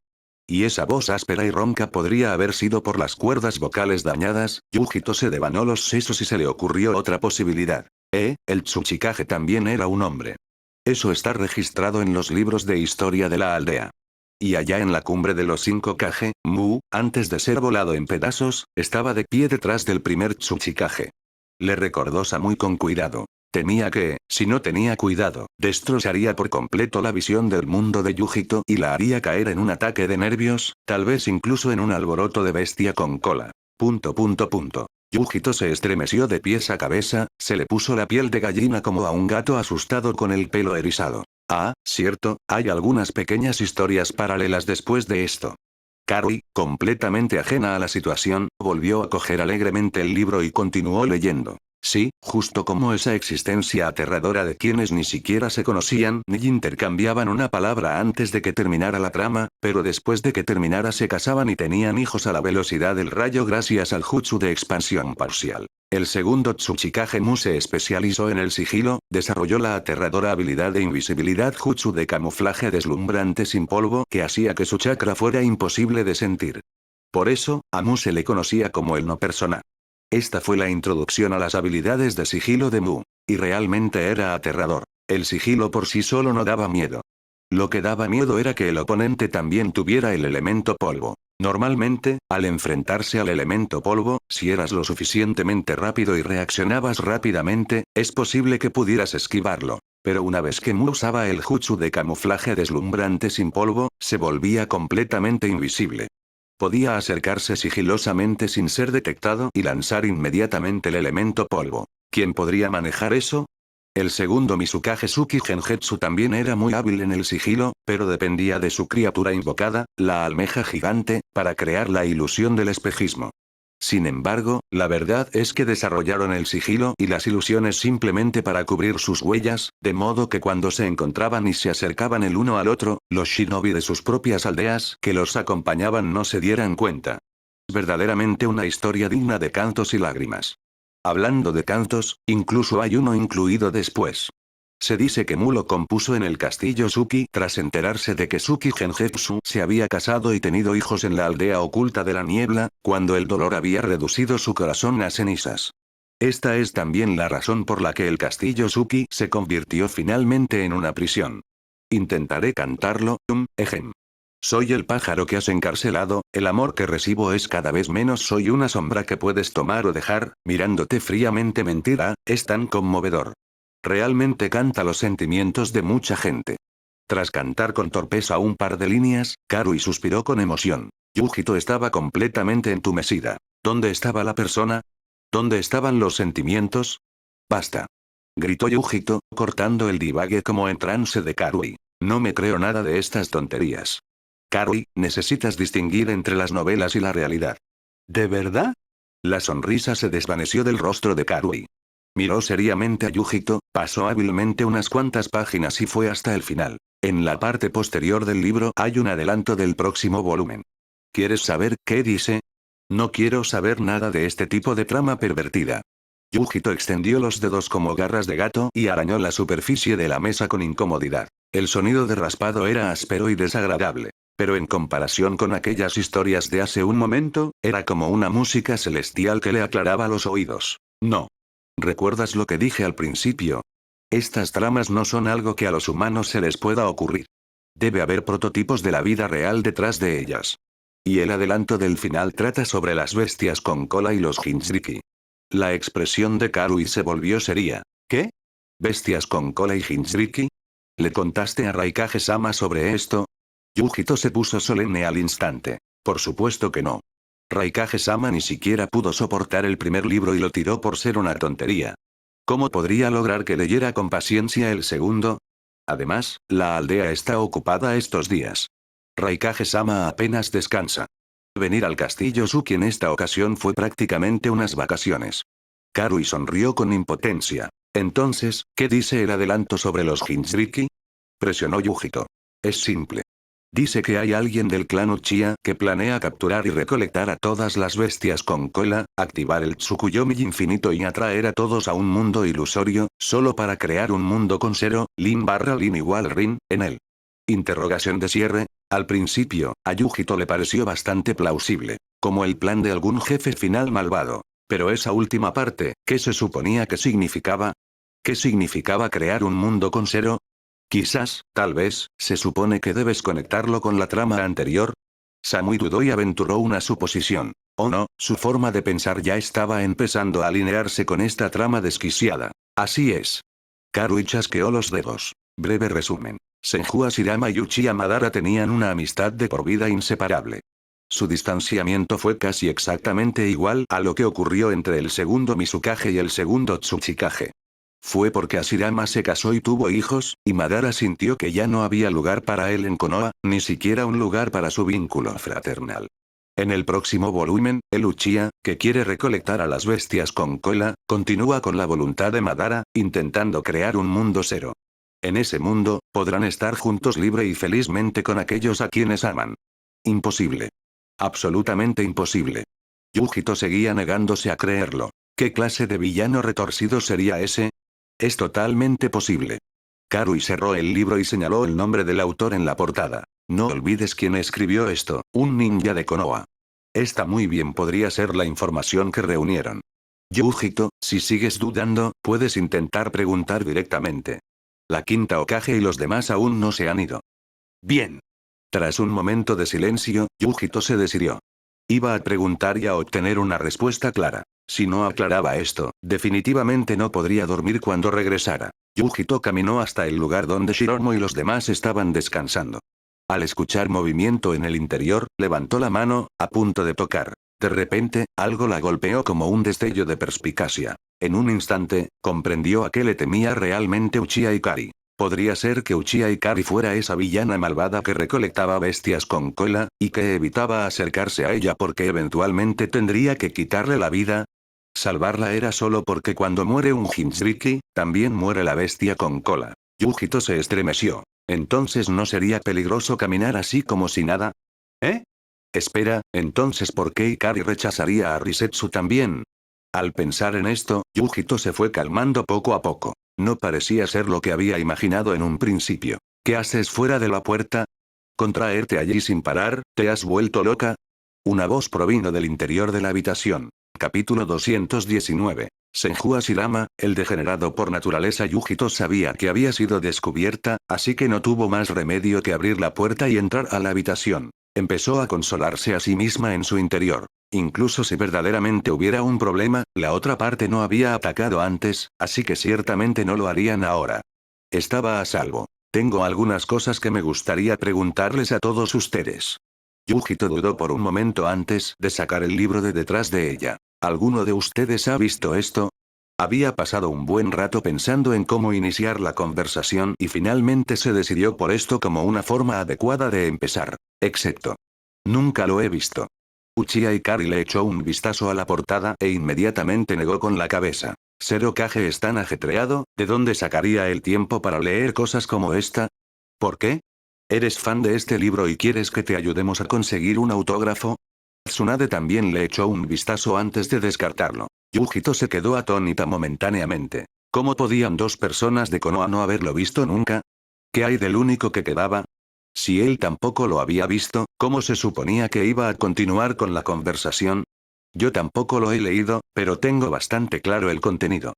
Y esa voz áspera y ronca podría haber sido por las cuerdas vocales dañadas. Yujito se devanó los sesos y se le ocurrió otra posibilidad. El Tsuchikage también era un hombre. Eso está registrado en los libros de historia de la aldea. Y allá en la cumbre de los 5 Kage, Mu, antes de ser volado en pedazos, estaba de pie detrás del primer Tsuchikage. Le recordó Samui con cuidado. Temía que, si no tenía cuidado, destrozaría por completo la visión del mundo de Yujito y la haría caer en un ataque de nervios, tal vez incluso en un alboroto de bestia con cola. Yujito se estremeció de pies a cabeza, se le puso la piel de gallina como a un gato asustado con el pelo erizado. Ah, cierto, hay algunas pequeñas historias paralelas después de esto. Karui, completamente ajena a la situación, volvió a coger alegremente el libro y continuó leyendo. Sí, justo como esa existencia aterradora de quienes ni siquiera se conocían ni intercambiaban una palabra antes de que terminara la trama, pero después de que terminara se casaban y tenían hijos a la velocidad del rayo gracias al jutsu de expansión parcial. El segundo Tsuchikage Mu se especializó en el sigilo, desarrolló la aterradora habilidad de invisibilidad jutsu de camuflaje deslumbrante sin polvo que hacía que su chakra fuera imposible de sentir. Por eso, a Mu se le conocía como el no persona. Esta fue la introducción a las habilidades de sigilo de Mu. Y realmente era aterrador. El sigilo por sí solo no daba miedo. Lo que daba miedo era que el oponente también tuviera el elemento polvo. Normalmente, al enfrentarse al elemento polvo, si eras lo suficientemente rápido y reaccionabas rápidamente, es posible que pudieras esquivarlo. Pero una vez que Mu usaba el jutsu de camuflaje deslumbrante sin polvo, se volvía completamente invisible. Podía acercarse sigilosamente sin ser detectado y lanzar inmediatamente el elemento polvo. ¿Quién podría manejar eso? El segundo Mizukage Suki Genjutsu también era muy hábil en el sigilo, pero dependía de su criatura invocada, la almeja gigante, para crear la ilusión del espejismo. Sin embargo, la verdad es que desarrollaron el sigilo y las ilusiones simplemente para cubrir sus huellas, de modo que cuando se encontraban y se acercaban el uno al otro, los shinobi de sus propias aldeas que los acompañaban no se dieran cuenta. Verdaderamente una historia digna de cantos y lágrimas. Hablando de cantos, incluso hay uno incluido después. Se dice que Mu lo compuso en el castillo Suki tras enterarse de que Suki Genjutsu se había casado y tenido hijos en la aldea oculta de la niebla, cuando el dolor había reducido su corazón a cenizas. Esta es también la razón por la que el castillo Suki se convirtió finalmente en una prisión. Intentaré cantarlo, ejem. Soy el pájaro que has encarcelado, el amor que recibo es cada vez menos, soy una sombra que puedes tomar o dejar, mirándote fríamente, mentira, es tan conmovedor. Realmente canta los sentimientos de mucha gente. Tras cantar con torpeza un par de líneas, Karui suspiró con emoción. Yujito estaba completamente entumecida. ¿Dónde estaba la persona? ¿Dónde estaban los sentimientos? Basta. Gritó Yujito, cortando el divague como en trance de Karui. No me creo nada de estas tonterías. Karui, necesitas distinguir entre las novelas y la realidad. ¿De verdad? La sonrisa se desvaneció del rostro de Karui. Miró seriamente a Yujito, pasó hábilmente unas cuantas páginas y fue hasta el final. En la parte posterior del libro hay un adelanto del próximo volumen. ¿Quieres saber qué dice? No quiero saber nada de este tipo de trama pervertida. Yujito extendió los dedos como garras de gato y arañó la superficie de la mesa con incomodidad. El sonido de raspado era áspero y desagradable. Pero en comparación con aquellas historias de hace un momento, era como una música celestial que le aclaraba los oídos. No. ¿Recuerdas lo que dije al principio? Estas tramas no son algo que a los humanos se les pueda ocurrir. Debe haber prototipos de la vida real detrás de ellas. Y el adelanto del final trata sobre las bestias con cola y los Jinchuriki. La expresión de Karui se volvió seria. ¿Qué? ¿Bestias con cola y Jinchuriki? ¿Le contaste a Raikage-sama sobre esto? Yujito se puso solemne al instante. Por supuesto que no. Raikage-sama ni siquiera pudo soportar el primer libro y lo tiró por ser una tontería. ¿Cómo podría lograr que leyera con paciencia el segundo? Además, la aldea está ocupada estos días. Raikage-sama apenas descansa. Venir al castillo Suki en esta ocasión fue prácticamente unas vacaciones. Karui sonrió con impotencia. Entonces, ¿qué dice el adelanto sobre los Jinchuriki? Presionó Yujito. Es simple. Dice que hay alguien del clan Uchiha que planea capturar y recolectar a todas las bestias con cola, activar el Tsukuyomi infinito y atraer a todos a un mundo ilusorio, solo para crear un mundo con Zero, Lin barra Lin igual Rin, en él. Interrogación de cierre. Al principio, a Yujito le pareció bastante plausible, como el plan de algún jefe final malvado. Pero esa última parte, ¿qué se suponía que significaba? ¿Qué significaba crear un mundo con Zero? Quizás, tal vez, se supone que debes conectarlo con la trama anterior. Samui dudó y aventuró una suposición. O no, su forma de pensar ya estaba empezando a alinearse con esta trama desquiciada. Así es. Karui chasqueó los dedos. Breve resumen. Senju Ashirama y Uchiha Madara tenían una amistad de por vida inseparable. Su distanciamiento fue casi exactamente igual a lo que ocurrió entre el segundo Mizukage y el segundo Tsuchikage. Fue porque Ashirama se casó y tuvo hijos, y Madara sintió que ya no había lugar para él en Konoha, ni siquiera un lugar para su vínculo fraternal. En el próximo volumen, el Uchiha, que quiere recolectar a las bestias con cola, continúa con la voluntad de Madara, intentando crear un mundo Zero. En ese mundo, podrán estar juntos libre y felizmente con aquellos a quienes aman. Imposible. Absolutamente imposible. Yujito seguía negándose a creerlo. ¿Qué clase de villano retorcido sería ese? Es totalmente posible. Karui cerró el libro y señaló el nombre del autor en la portada. No olvides quién escribió esto, un ninja de Konoha. Esta muy bien podría ser la información que reunieron. Yujito, si sigues dudando, puedes intentar preguntar directamente. La quinta Hokage y los demás aún no se han ido. Bien. Tras un momento de silencio, Yujito se decidió. Iba a preguntar y a obtener una respuesta clara. Si no aclaraba esto, definitivamente no podría dormir cuando regresara. Yujito caminó hasta el lugar donde Shiromo y los demás estaban descansando. Al escuchar movimiento en el interior, levantó la mano, a punto de tocar. De repente, algo la golpeó como un destello de perspicacia. En un instante, comprendió a qué le temía realmente Uchiha Ikari. Podría ser que Uchiha Ikari fuera esa villana malvada que recolectaba bestias con cola, y que evitaba acercarse a ella porque eventualmente tendría que quitarle la vida. Salvarla era solo porque cuando muere un Jinchuriki, también muere la bestia con cola. Yujito se estremeció. Entonces no sería peligroso caminar así como si nada. ¿Eh? Espera, entonces ¿por qué Ikari rechazaría a Risetsu también? Al pensar en esto, Yujito se fue calmando poco a poco. No parecía ser lo que había imaginado en un principio. ¿Qué haces fuera de la puerta? ¿Contraerte allí sin parar? ¿Te has vuelto loca? Una voz provino del interior de la habitación. Capítulo 219. Senju Ashirama, el degenerado por naturaleza. Yujito sabía que había sido descubierta, así que no tuvo más remedio que abrir la puerta y entrar a la habitación. Empezó a consolarse a sí misma en su interior. Incluso si verdaderamente hubiera un problema, la otra parte no había atacado antes, así que ciertamente no lo harían ahora. Estaba a salvo. Tengo algunas cosas que me gustaría preguntarles a todos ustedes. Yujito dudó por un momento antes de sacar el libro de detrás de ella. ¿Alguno de ustedes ha visto esto? Había pasado un buen rato pensando en cómo iniciar la conversación y finalmente se decidió por esto como una forma adecuada de empezar. Excepto. Nunca lo he visto. Uchiha Ikari le echó un vistazo a la portada e inmediatamente negó con la cabeza. ¿Zero Kage es tan ajetreado? ¿De dónde sacaría el tiempo para leer cosas como esta? ¿Por qué? ¿Eres fan de este libro y quieres que te ayudemos a conseguir un autógrafo? Tsunade también le echó un vistazo antes de descartarlo. Yujito se quedó atónita momentáneamente. ¿Cómo podían dos personas de Konoha no haberlo visto nunca? ¿Qué hay del único que quedaba? Si él tampoco lo había visto, ¿cómo se suponía que iba a continuar con la conversación? Yo tampoco lo he leído, pero tengo bastante claro el contenido.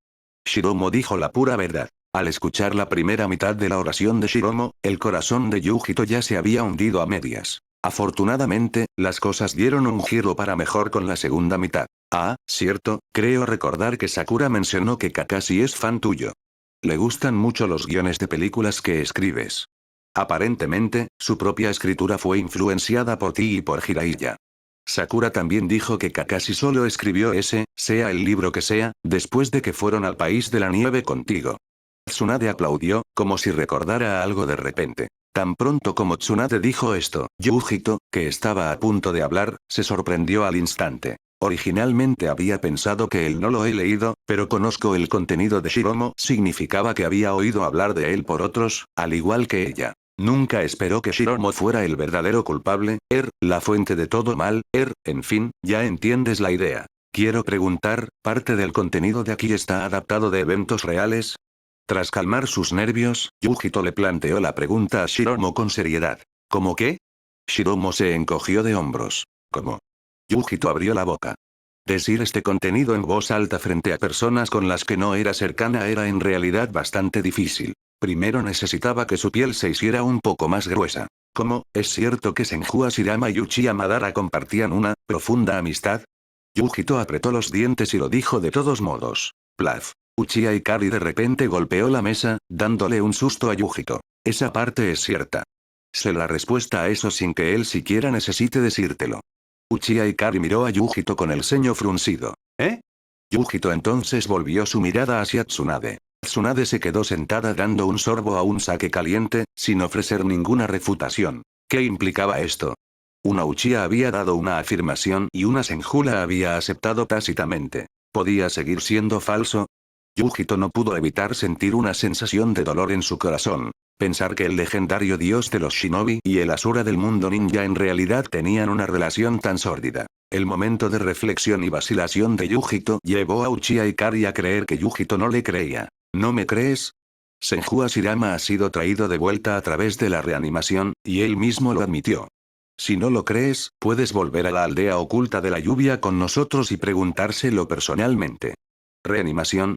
Shiromo dijo la pura verdad. Al escuchar la primera mitad de la oración de Shiromo, el corazón de Yujito ya se había hundido a medias. Afortunadamente, las cosas dieron un giro para mejor con la segunda mitad. Ah, cierto, creo recordar que Sakura mencionó que Kakashi es fan tuyo. Le gustan mucho los guiones de películas que escribes. Aparentemente, su propia escritura fue influenciada por ti y por Jiraiya. Sakura también dijo que Kakashi solo escribió ese, sea el libro que sea, después de que fueron al país de la nieve contigo. Tsunade aplaudió, como si recordara algo de repente. Tan pronto como Tsunade dijo esto, Yujito, que estaba a punto de hablar, se sorprendió al instante. Originalmente había pensado que él no lo he leído, pero conozco el contenido de Shiromo, significaba que había oído hablar de él por otros, al igual que ella. Nunca esperó que Shiromo fuera el verdadero culpable, la fuente de todo mal, en fin, ya entiendes la idea. Quiero preguntar, ¿parte del contenido de aquí está adaptado de eventos reales? Tras calmar sus nervios, Yujito le planteó la pregunta a Shiromo con seriedad. ¿Cómo qué? Shiromo se encogió de hombros. ¿Cómo? Yujito abrió la boca. Decir este contenido en voz alta frente a personas con las que no era cercana era en realidad bastante difícil. Primero necesitaba que su piel se hiciera un poco más gruesa. ¿Cómo? ¿Es cierto que Senju Ashirama y Uchiha Madara compartían una profunda amistad? Yujito apretó los dientes y lo dijo de todos modos. Plaf. Uchiha Ikari de repente golpeó la mesa, dándole un susto a Yujito. Esa parte es cierta. Sé la respuesta a eso sin que él siquiera necesite decírtelo. Uchiha Ikari miró a Yujito con el ceño fruncido. ¿Eh? Yujito entonces volvió su mirada hacia Tsunade. Tsunade se quedó sentada dando un sorbo a un sake caliente, sin ofrecer ninguna refutación. ¿Qué implicaba esto? Una Uchiha había dado una afirmación y una Senju la había aceptado tácitamente. ¿Podía seguir siendo falso? Yujito no pudo evitar sentir una sensación de dolor en su corazón. Pensar que el legendario dios de los shinobi y el asura del mundo ninja en realidad tenían una relación tan sórdida. El momento de reflexión y vacilación de Yujito llevó a Uchiha Ikari a creer que Yujito no le creía. ¿No me crees? Senju Ashirama ha sido traído de vuelta a través de la reanimación, y él mismo lo admitió. Si no lo crees, puedes volver a la aldea oculta de la lluvia con nosotros y preguntárselo personalmente. ¿Reanimación?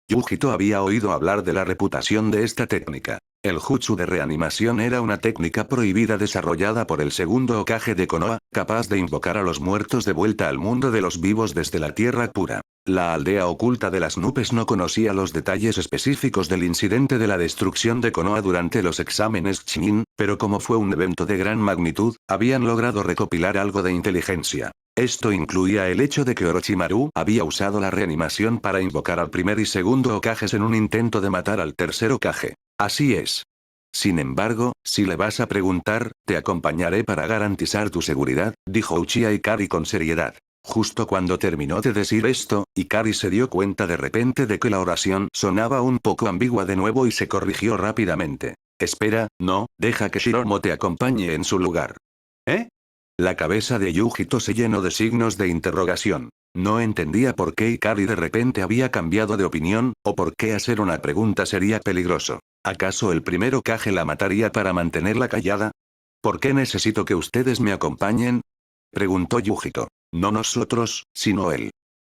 Yujito había oído hablar de la reputación de esta técnica. El jutsu de reanimación era una técnica prohibida desarrollada por el segundo Hokage de Konoha, capaz de invocar a los muertos de vuelta al mundo de los vivos desde la tierra pura. La aldea oculta de las nubes no conocía los detalles específicos del incidente de la destrucción de Konoha durante los exámenes Chunin, pero como fue un evento de gran magnitud, habían logrado recopilar algo de inteligencia. Esto incluía el hecho de que Orochimaru había usado la reanimación para invocar al primer y segundo Hokages en un intento de matar al tercer Hokage. Así es. Sin embargo, si le vas a preguntar, te acompañaré para garantizar tu seguridad, dijo Uchiha Ikari con seriedad. Justo cuando terminó de decir esto, Ikari se dio cuenta de repente de que la oración sonaba un poco ambigua de nuevo y se corrigió rápidamente. Espera, no, deja que Shiromo te acompañe en su lugar. ¿Eh? La cabeza de Yujito se llenó de signos de interrogación. No entendía por qué Ikari de repente había cambiado de opinión, o por qué hacer una pregunta sería peligroso. ¿Acaso el primer Hokage la mataría para mantenerla callada? ¿Por qué necesito que ustedes me acompañen? Preguntó Yujito. No nosotros, sino él.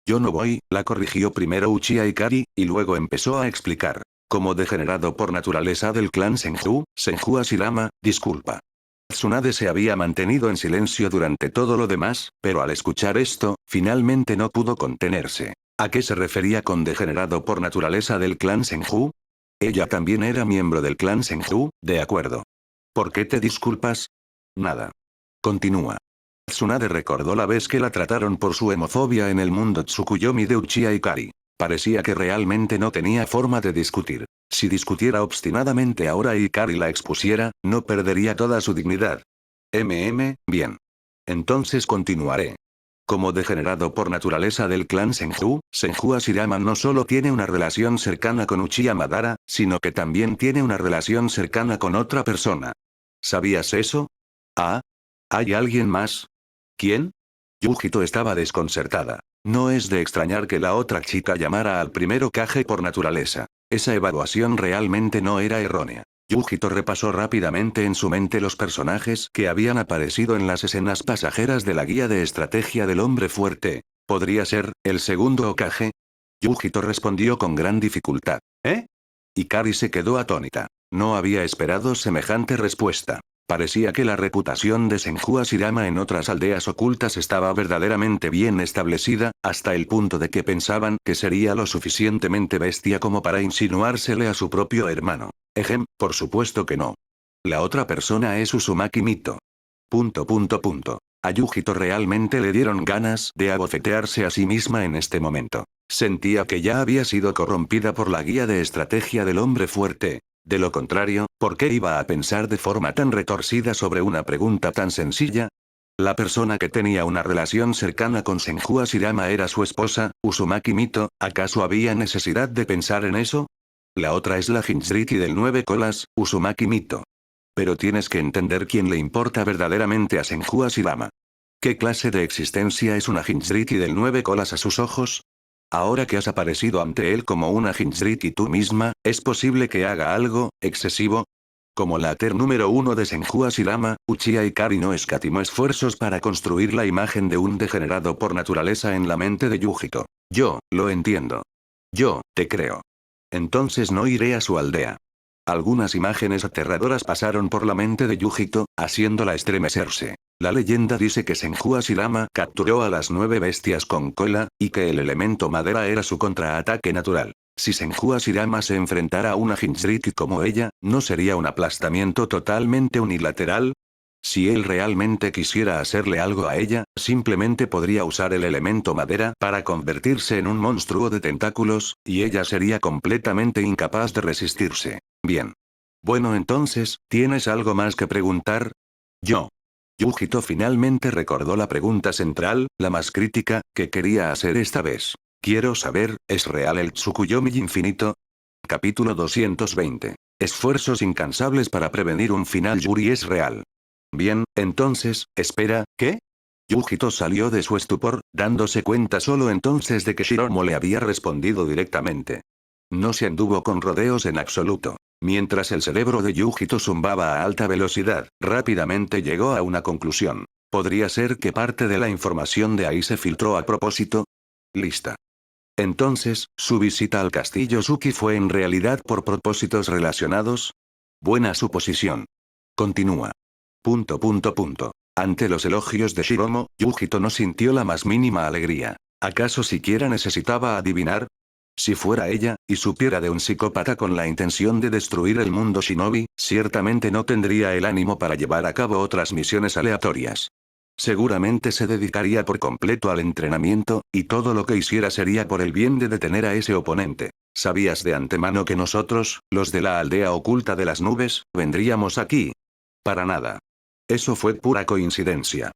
Yo no voy, la corrigió primero Uchiha Ikari, y luego empezó a explicar. Como degenerado por naturaleza del clan Senju, Senju Ashirama, disculpa. Tsunade se había mantenido en silencio durante todo lo demás, pero al escuchar esto, finalmente no pudo contenerse. ¿A qué se refería con degenerado por naturaleza del clan Senju? Ella también era miembro del clan Senju, de acuerdo. ¿Por qué te disculpas? Nada. Continúa. Tsunade recordó la vez que la trataron por su homofobia en el mundo Tsukuyomi de Uchiha Ikari. Parecía que realmente no tenía forma de discutir. Si discutiera obstinadamente ahora y Ikari la expusiera, no perdería toda su dignidad. Bien. Entonces continuaré. Como degenerado por naturaleza del clan Senju, Senju Ashirama no solo tiene una relación cercana con Uchiha Madara, sino que también tiene una relación cercana con otra persona. ¿Sabías eso? Ah. ¿Hay alguien más? ¿Quién? Yujito estaba desconcertada. No es de extrañar que la otra chica llamara al primer Hokage por naturaleza. Esa evaluación realmente no era errónea. Yujito repasó rápidamente en su mente los personajes que habían aparecido en las escenas pasajeras de la guía de estrategia del hombre fuerte. ¿Podría ser el segundo Hokage? Yujito respondió con gran dificultad. ¿Eh? Ikari se quedó atónita. No había esperado semejante respuesta. Parecía que la reputación de Senju Ashirama en otras aldeas ocultas estaba verdaderamente bien establecida, hasta el punto de que pensaban que sería lo suficientemente bestia como para insinuársele a su propio hermano. Por supuesto que no. La otra persona es Uzumaki Mito. A Yujito realmente le dieron ganas de abofetearse a sí misma en este momento. Sentía que ya había sido corrompida por la guía de estrategia del hombre fuerte. De lo contrario, ¿por qué iba a pensar de forma tan retorcida sobre una pregunta tan sencilla? La persona que tenía una relación cercana con Senju Ashirama era su esposa, Uzumaki Mito, ¿acaso había necesidad de pensar en eso? La otra es la Jinchuriki del 9 colas, Uzumaki Mito. Pero tienes que entender quién le importa verdaderamente a Senju Ashirama. ¿Qué clase de existencia es una Jinchuriki del 9 colas a sus ojos? Ahora que has aparecido ante él como una Jinchuriki tú misma, ¿es posible que haga algo excesivo? Como la Ter número 1 de Senju Ashirama, Uchiha Ikari no escatimó esfuerzos para construir la imagen de un degenerado por naturaleza en la mente de Yujito. Yo, lo entiendo. Yo, te creo. Entonces no iré a su aldea. Algunas imágenes aterradoras pasaron por la mente de Yujito, haciéndola estremecerse. La leyenda dice que Senju Ashirama capturó a las 9 bestias con cola, y que el elemento madera era su contraataque natural. Si Senju Ashirama se enfrentara a una Jinchuriki como ella, ¿no sería un aplastamiento totalmente unilateral? Si él realmente quisiera hacerle algo a ella, simplemente podría usar el elemento madera para convertirse en un monstruo de tentáculos, y ella sería completamente incapaz de resistirse. Bien. Bueno, entonces, ¿tienes algo más que preguntar? Yo. Yujito finalmente recordó la pregunta central, la más crítica, que quería hacer esta vez. Quiero saber, ¿es real el Tsukuyomi infinito? Capítulo 220. Esfuerzos incansables para prevenir un final Yuri es real. Bien, entonces, espera, ¿qué? Yujito salió de su estupor, dándose cuenta solo entonces de que Shiromo le había respondido directamente. No se anduvo con rodeos en absoluto. Mientras el cerebro de Yujito zumbaba a alta velocidad, rápidamente llegó a una conclusión. ¿Podría ser que parte de la información de ahí se filtró a propósito? Lista. Entonces, ¿su visita al castillo Suki fue en realidad por propósitos relacionados? Buena suposición. Continúa. Ante los elogios de Shiromo, Yujito no sintió la más mínima alegría. ¿Acaso siquiera necesitaba adivinar? Si fuera ella, y supiera de un psicópata con la intención de destruir el mundo shinobi, ciertamente no tendría el ánimo para llevar a cabo otras misiones aleatorias. Seguramente se dedicaría por completo al entrenamiento, y todo lo que hiciera sería por el bien de detener a ese oponente. ¿Sabías de antemano que nosotros, los de la aldea oculta de las nubes, vendríamos aquí? Para nada. Eso fue pura coincidencia.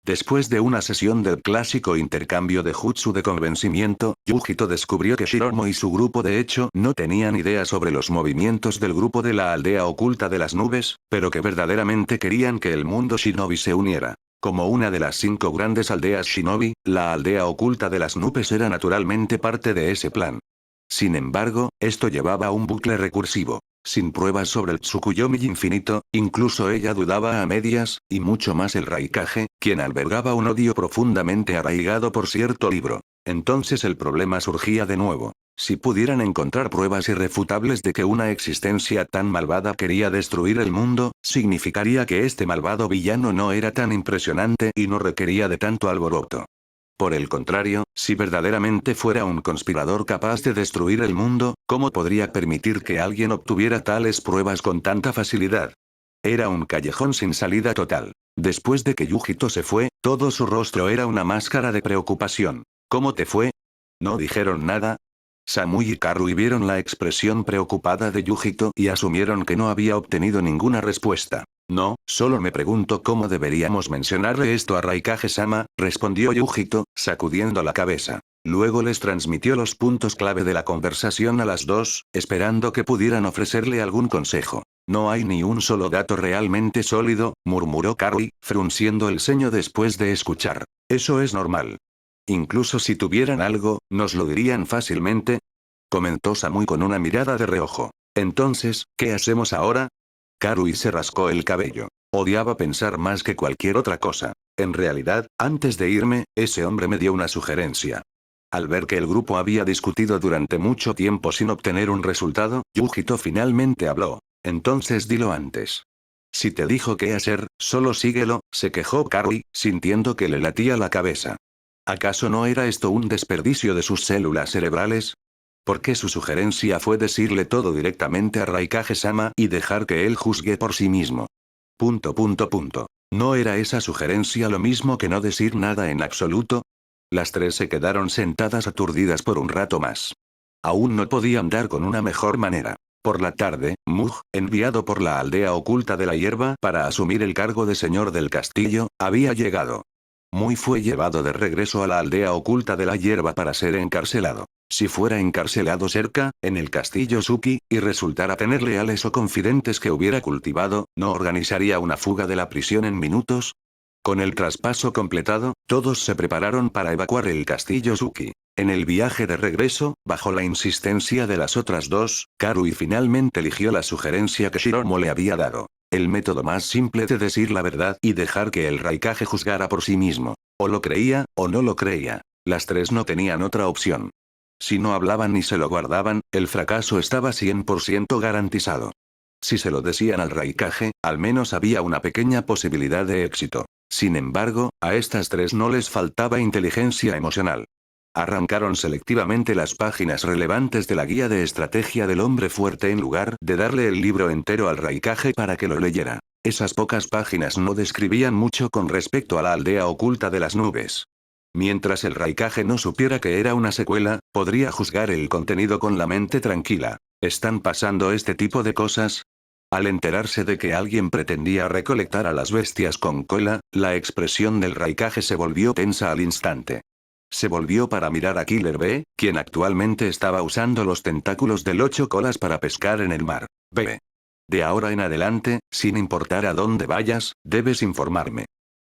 Después de una sesión del clásico intercambio de jutsu de convencimiento, Yujito descubrió que Shiromo y su grupo de hecho no tenían idea sobre los movimientos del grupo de la aldea oculta de las nubes, pero que verdaderamente querían que el mundo shinobi se uniera. Como una de las 5 grandes aldeas shinobi, la aldea oculta de las nubes era naturalmente parte de ese plan. Sin embargo, esto llevaba a un bucle recursivo. Sin pruebas sobre el Tsukuyomi infinito, incluso ella dudaba a medias, y mucho más el Raikage, quien albergaba un odio profundamente arraigado por cierto libro. Entonces el problema surgía de nuevo. Si pudieran encontrar pruebas irrefutables de que una existencia tan malvada quería destruir el mundo, significaría que este malvado villano no era tan impresionante y no requería de tanto alboroto. Por el contrario, si verdaderamente fuera un conspirador capaz de destruir el mundo, ¿cómo podría permitir que alguien obtuviera tales pruebas con tanta facilidad? Era un callejón sin salida total. Después de que Yujito se fue, todo su rostro era una máscara de preocupación. ¿Cómo te fue? ¿No dijeron nada? Samui y Karui vieron la expresión preocupada de Yujito y asumieron que no había obtenido ninguna respuesta. No, solo me pregunto cómo deberíamos mencionarle esto a Raikage-sama, respondió Yujito, sacudiendo la cabeza. Luego les transmitió los puntos clave de la conversación a las dos, esperando que pudieran ofrecerle algún consejo. No hay ni un solo dato realmente sólido, murmuró Karui, frunciendo el ceño después de escuchar. Eso es normal. Incluso si tuvieran algo, ¿nos lo dirían fácilmente? Comentó Samui con una mirada de reojo. Entonces, ¿qué hacemos ahora? Karui se rascó el cabello. Odiaba pensar más que cualquier otra cosa. En realidad, antes de irme, ese hombre me dio una sugerencia. Al ver que el grupo había discutido durante mucho tiempo sin obtener un resultado, Yujito finalmente habló. Entonces dilo antes. Si te dijo qué hacer, solo síguelo, se quejó Karui, sintiendo que le latía la cabeza. ¿Acaso no era esto un desperdicio de sus células cerebrales? Porque su sugerencia fue decirle todo directamente a Raikage-sama y dejar que él juzgue por sí mismo. ¿No era esa sugerencia lo mismo que no decir nada en absoluto? Las tres se quedaron sentadas aturdidas por un rato más. Aún no podían dar con una mejor manera. Por la tarde, Mug, enviado por la aldea oculta de la hierba para asumir el cargo de señor del castillo, había llegado. Mui fue llevado de regreso a la aldea oculta de la hierba para ser encarcelado. Si fuera encarcelado cerca, en el castillo Suki, y resultara tener leales o confidentes que hubiera cultivado, ¿no organizaría una fuga de la prisión en minutos? Con el traspaso completado, todos se prepararon para evacuar el castillo Suki. En el viaje de regreso, bajo la insistencia de las otras dos, Karui finalmente eligió la sugerencia que Shiromo le había dado. El método más simple de decir la verdad y dejar que el Raikage juzgara por sí mismo. O lo creía, o no lo creía. Las tres no tenían otra opción. Si no hablaban ni se lo guardaban, el fracaso estaba 100% garantizado. Si se lo decían al Raikage, al menos había una pequeña posibilidad de éxito. Sin embargo, a estas tres no les faltaba inteligencia emocional. Arrancaron selectivamente las páginas relevantes de la guía de estrategia del hombre fuerte en lugar de darle el libro entero al Raikage para que lo leyera. Esas pocas páginas no describían mucho con respecto a la aldea oculta de las nubes. Mientras el Raikage no supiera que era una secuela, podría juzgar el contenido con la mente tranquila. ¿Están pasando este tipo de cosas? Al enterarse de que alguien pretendía recolectar a las bestias con cola, la expresión del Raikage se volvió tensa al instante. Se volvió para mirar a Killer B, quien actualmente estaba usando los tentáculos del 8 colas para pescar en el mar. B. De ahora en adelante, sin importar a dónde vayas, debes informarme.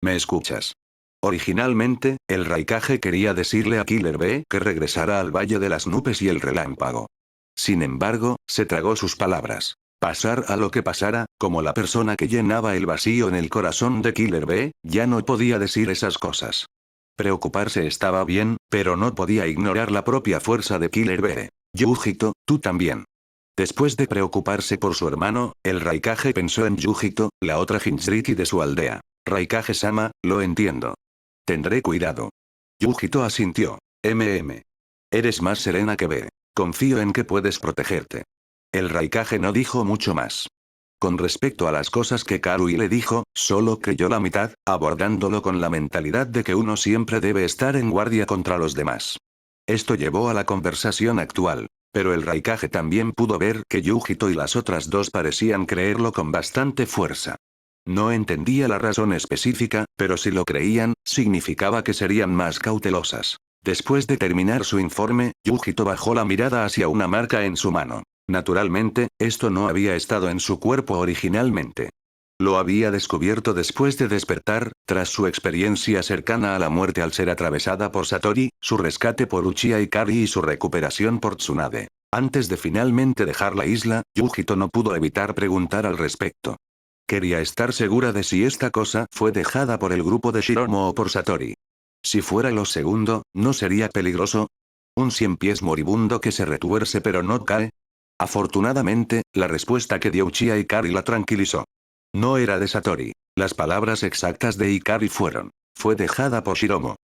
¿Me escuchas? Originalmente, el Raikage quería decirle a Killer B que regresara al Valle de las Nubes y el Relámpago. Sin embargo, se tragó sus palabras. Pasar a lo que pasara, como la persona que llenaba el vacío en el corazón de Killer B, ya no podía decir esas cosas. Preocuparse estaba bien, pero no podía ignorar la propia fuerza de Killer B. Yujito, tú también. Después de preocuparse por su hermano, el Raikage pensó en Yujito, la otra Jinchuriki de su aldea. Raikage-sama, lo entiendo. Tendré cuidado. Yujito asintió. Eres más serena que B. Confío en que puedes protegerte. El Raikage no dijo mucho más. Con respecto a las cosas que Karui le dijo, solo creyó la mitad, abordándolo con la mentalidad de que uno siempre debe estar en guardia contra los demás. Esto llevó a la conversación actual. Pero el Raikage también pudo ver que Yujito y las otras dos parecían creerlo con bastante fuerza. No entendía la razón específica, pero si lo creían, significaba que serían más cautelosas. Después de terminar su informe, Yujito bajó la mirada hacia una marca en su mano. Naturalmente, esto no había estado en su cuerpo originalmente. Lo había descubierto después de despertar, tras su experiencia cercana a la muerte al ser atravesada por Satori, su rescate por Uchiha Ikari y su recuperación por Tsunade. Antes de finalmente dejar la isla, Yujito no pudo evitar preguntar al respecto. Quería estar segura de si esta cosa fue dejada por el grupo de Shiromo o por Satori. Si fuera lo segundo, ¿no sería peligroso? ¿Un ciempiés moribundo que se retuerce pero no cae? Afortunadamente, la respuesta que dio Uchiha Ikari la tranquilizó. No era de Satori. Las palabras exactas de Ikari fueron: fue dejada por Shiromo.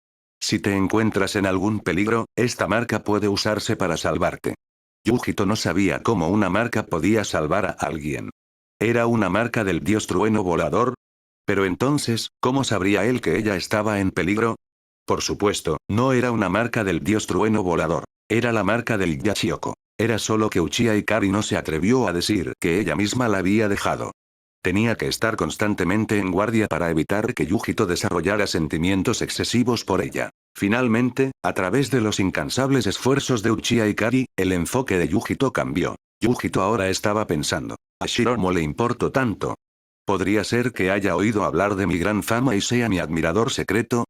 Si te encuentras en algún peligro, esta marca puede usarse para salvarte. Yujito no sabía cómo una marca podía salvar a alguien. ¿Era una marca del dios trueno volador? Pero entonces, ¿cómo sabría él que ella estaba en peligro? Por supuesto, no era una marca del dios trueno volador. Era la marca del Yachioko. Era solo que Uchiha Ikari no se atrevió a decir que ella misma la había dejado. Tenía que estar constantemente en guardia para evitar que Yujito desarrollara sentimientos excesivos por ella. Finalmente, a través de los incansables esfuerzos de Uchiha Ikari, el enfoque de Yujito cambió. Yujito ahora estaba pensando: ¿a Shiromo le importo tanto? ¿Podría ser que haya oído hablar de mi gran fama y sea mi admirador secreto?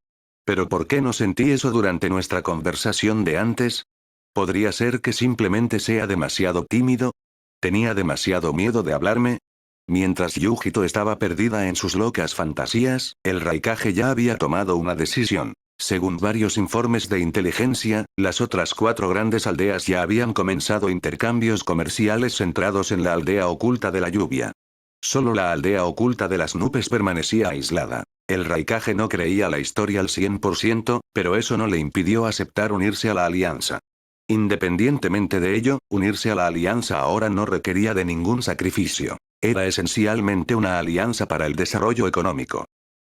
¿Pero por qué no sentí eso durante nuestra conversación de antes? ¿Podría ser que simplemente sea demasiado tímido? ¿Tenía demasiado miedo de hablarme? Mientras Yujito estaba perdida en sus locas fantasías, el Raikage ya había tomado una decisión. Según varios informes de inteligencia, las otras 4 grandes aldeas ya habían comenzado intercambios comerciales centrados en la aldea oculta de la lluvia. Solo la aldea oculta de las nubes permanecía aislada. El Raikage no creía la historia al 100%, pero eso no le impidió aceptar unirse a la alianza. Independientemente de ello, unirse a la alianza ahora no requería de ningún sacrificio. Era esencialmente una alianza para el desarrollo económico.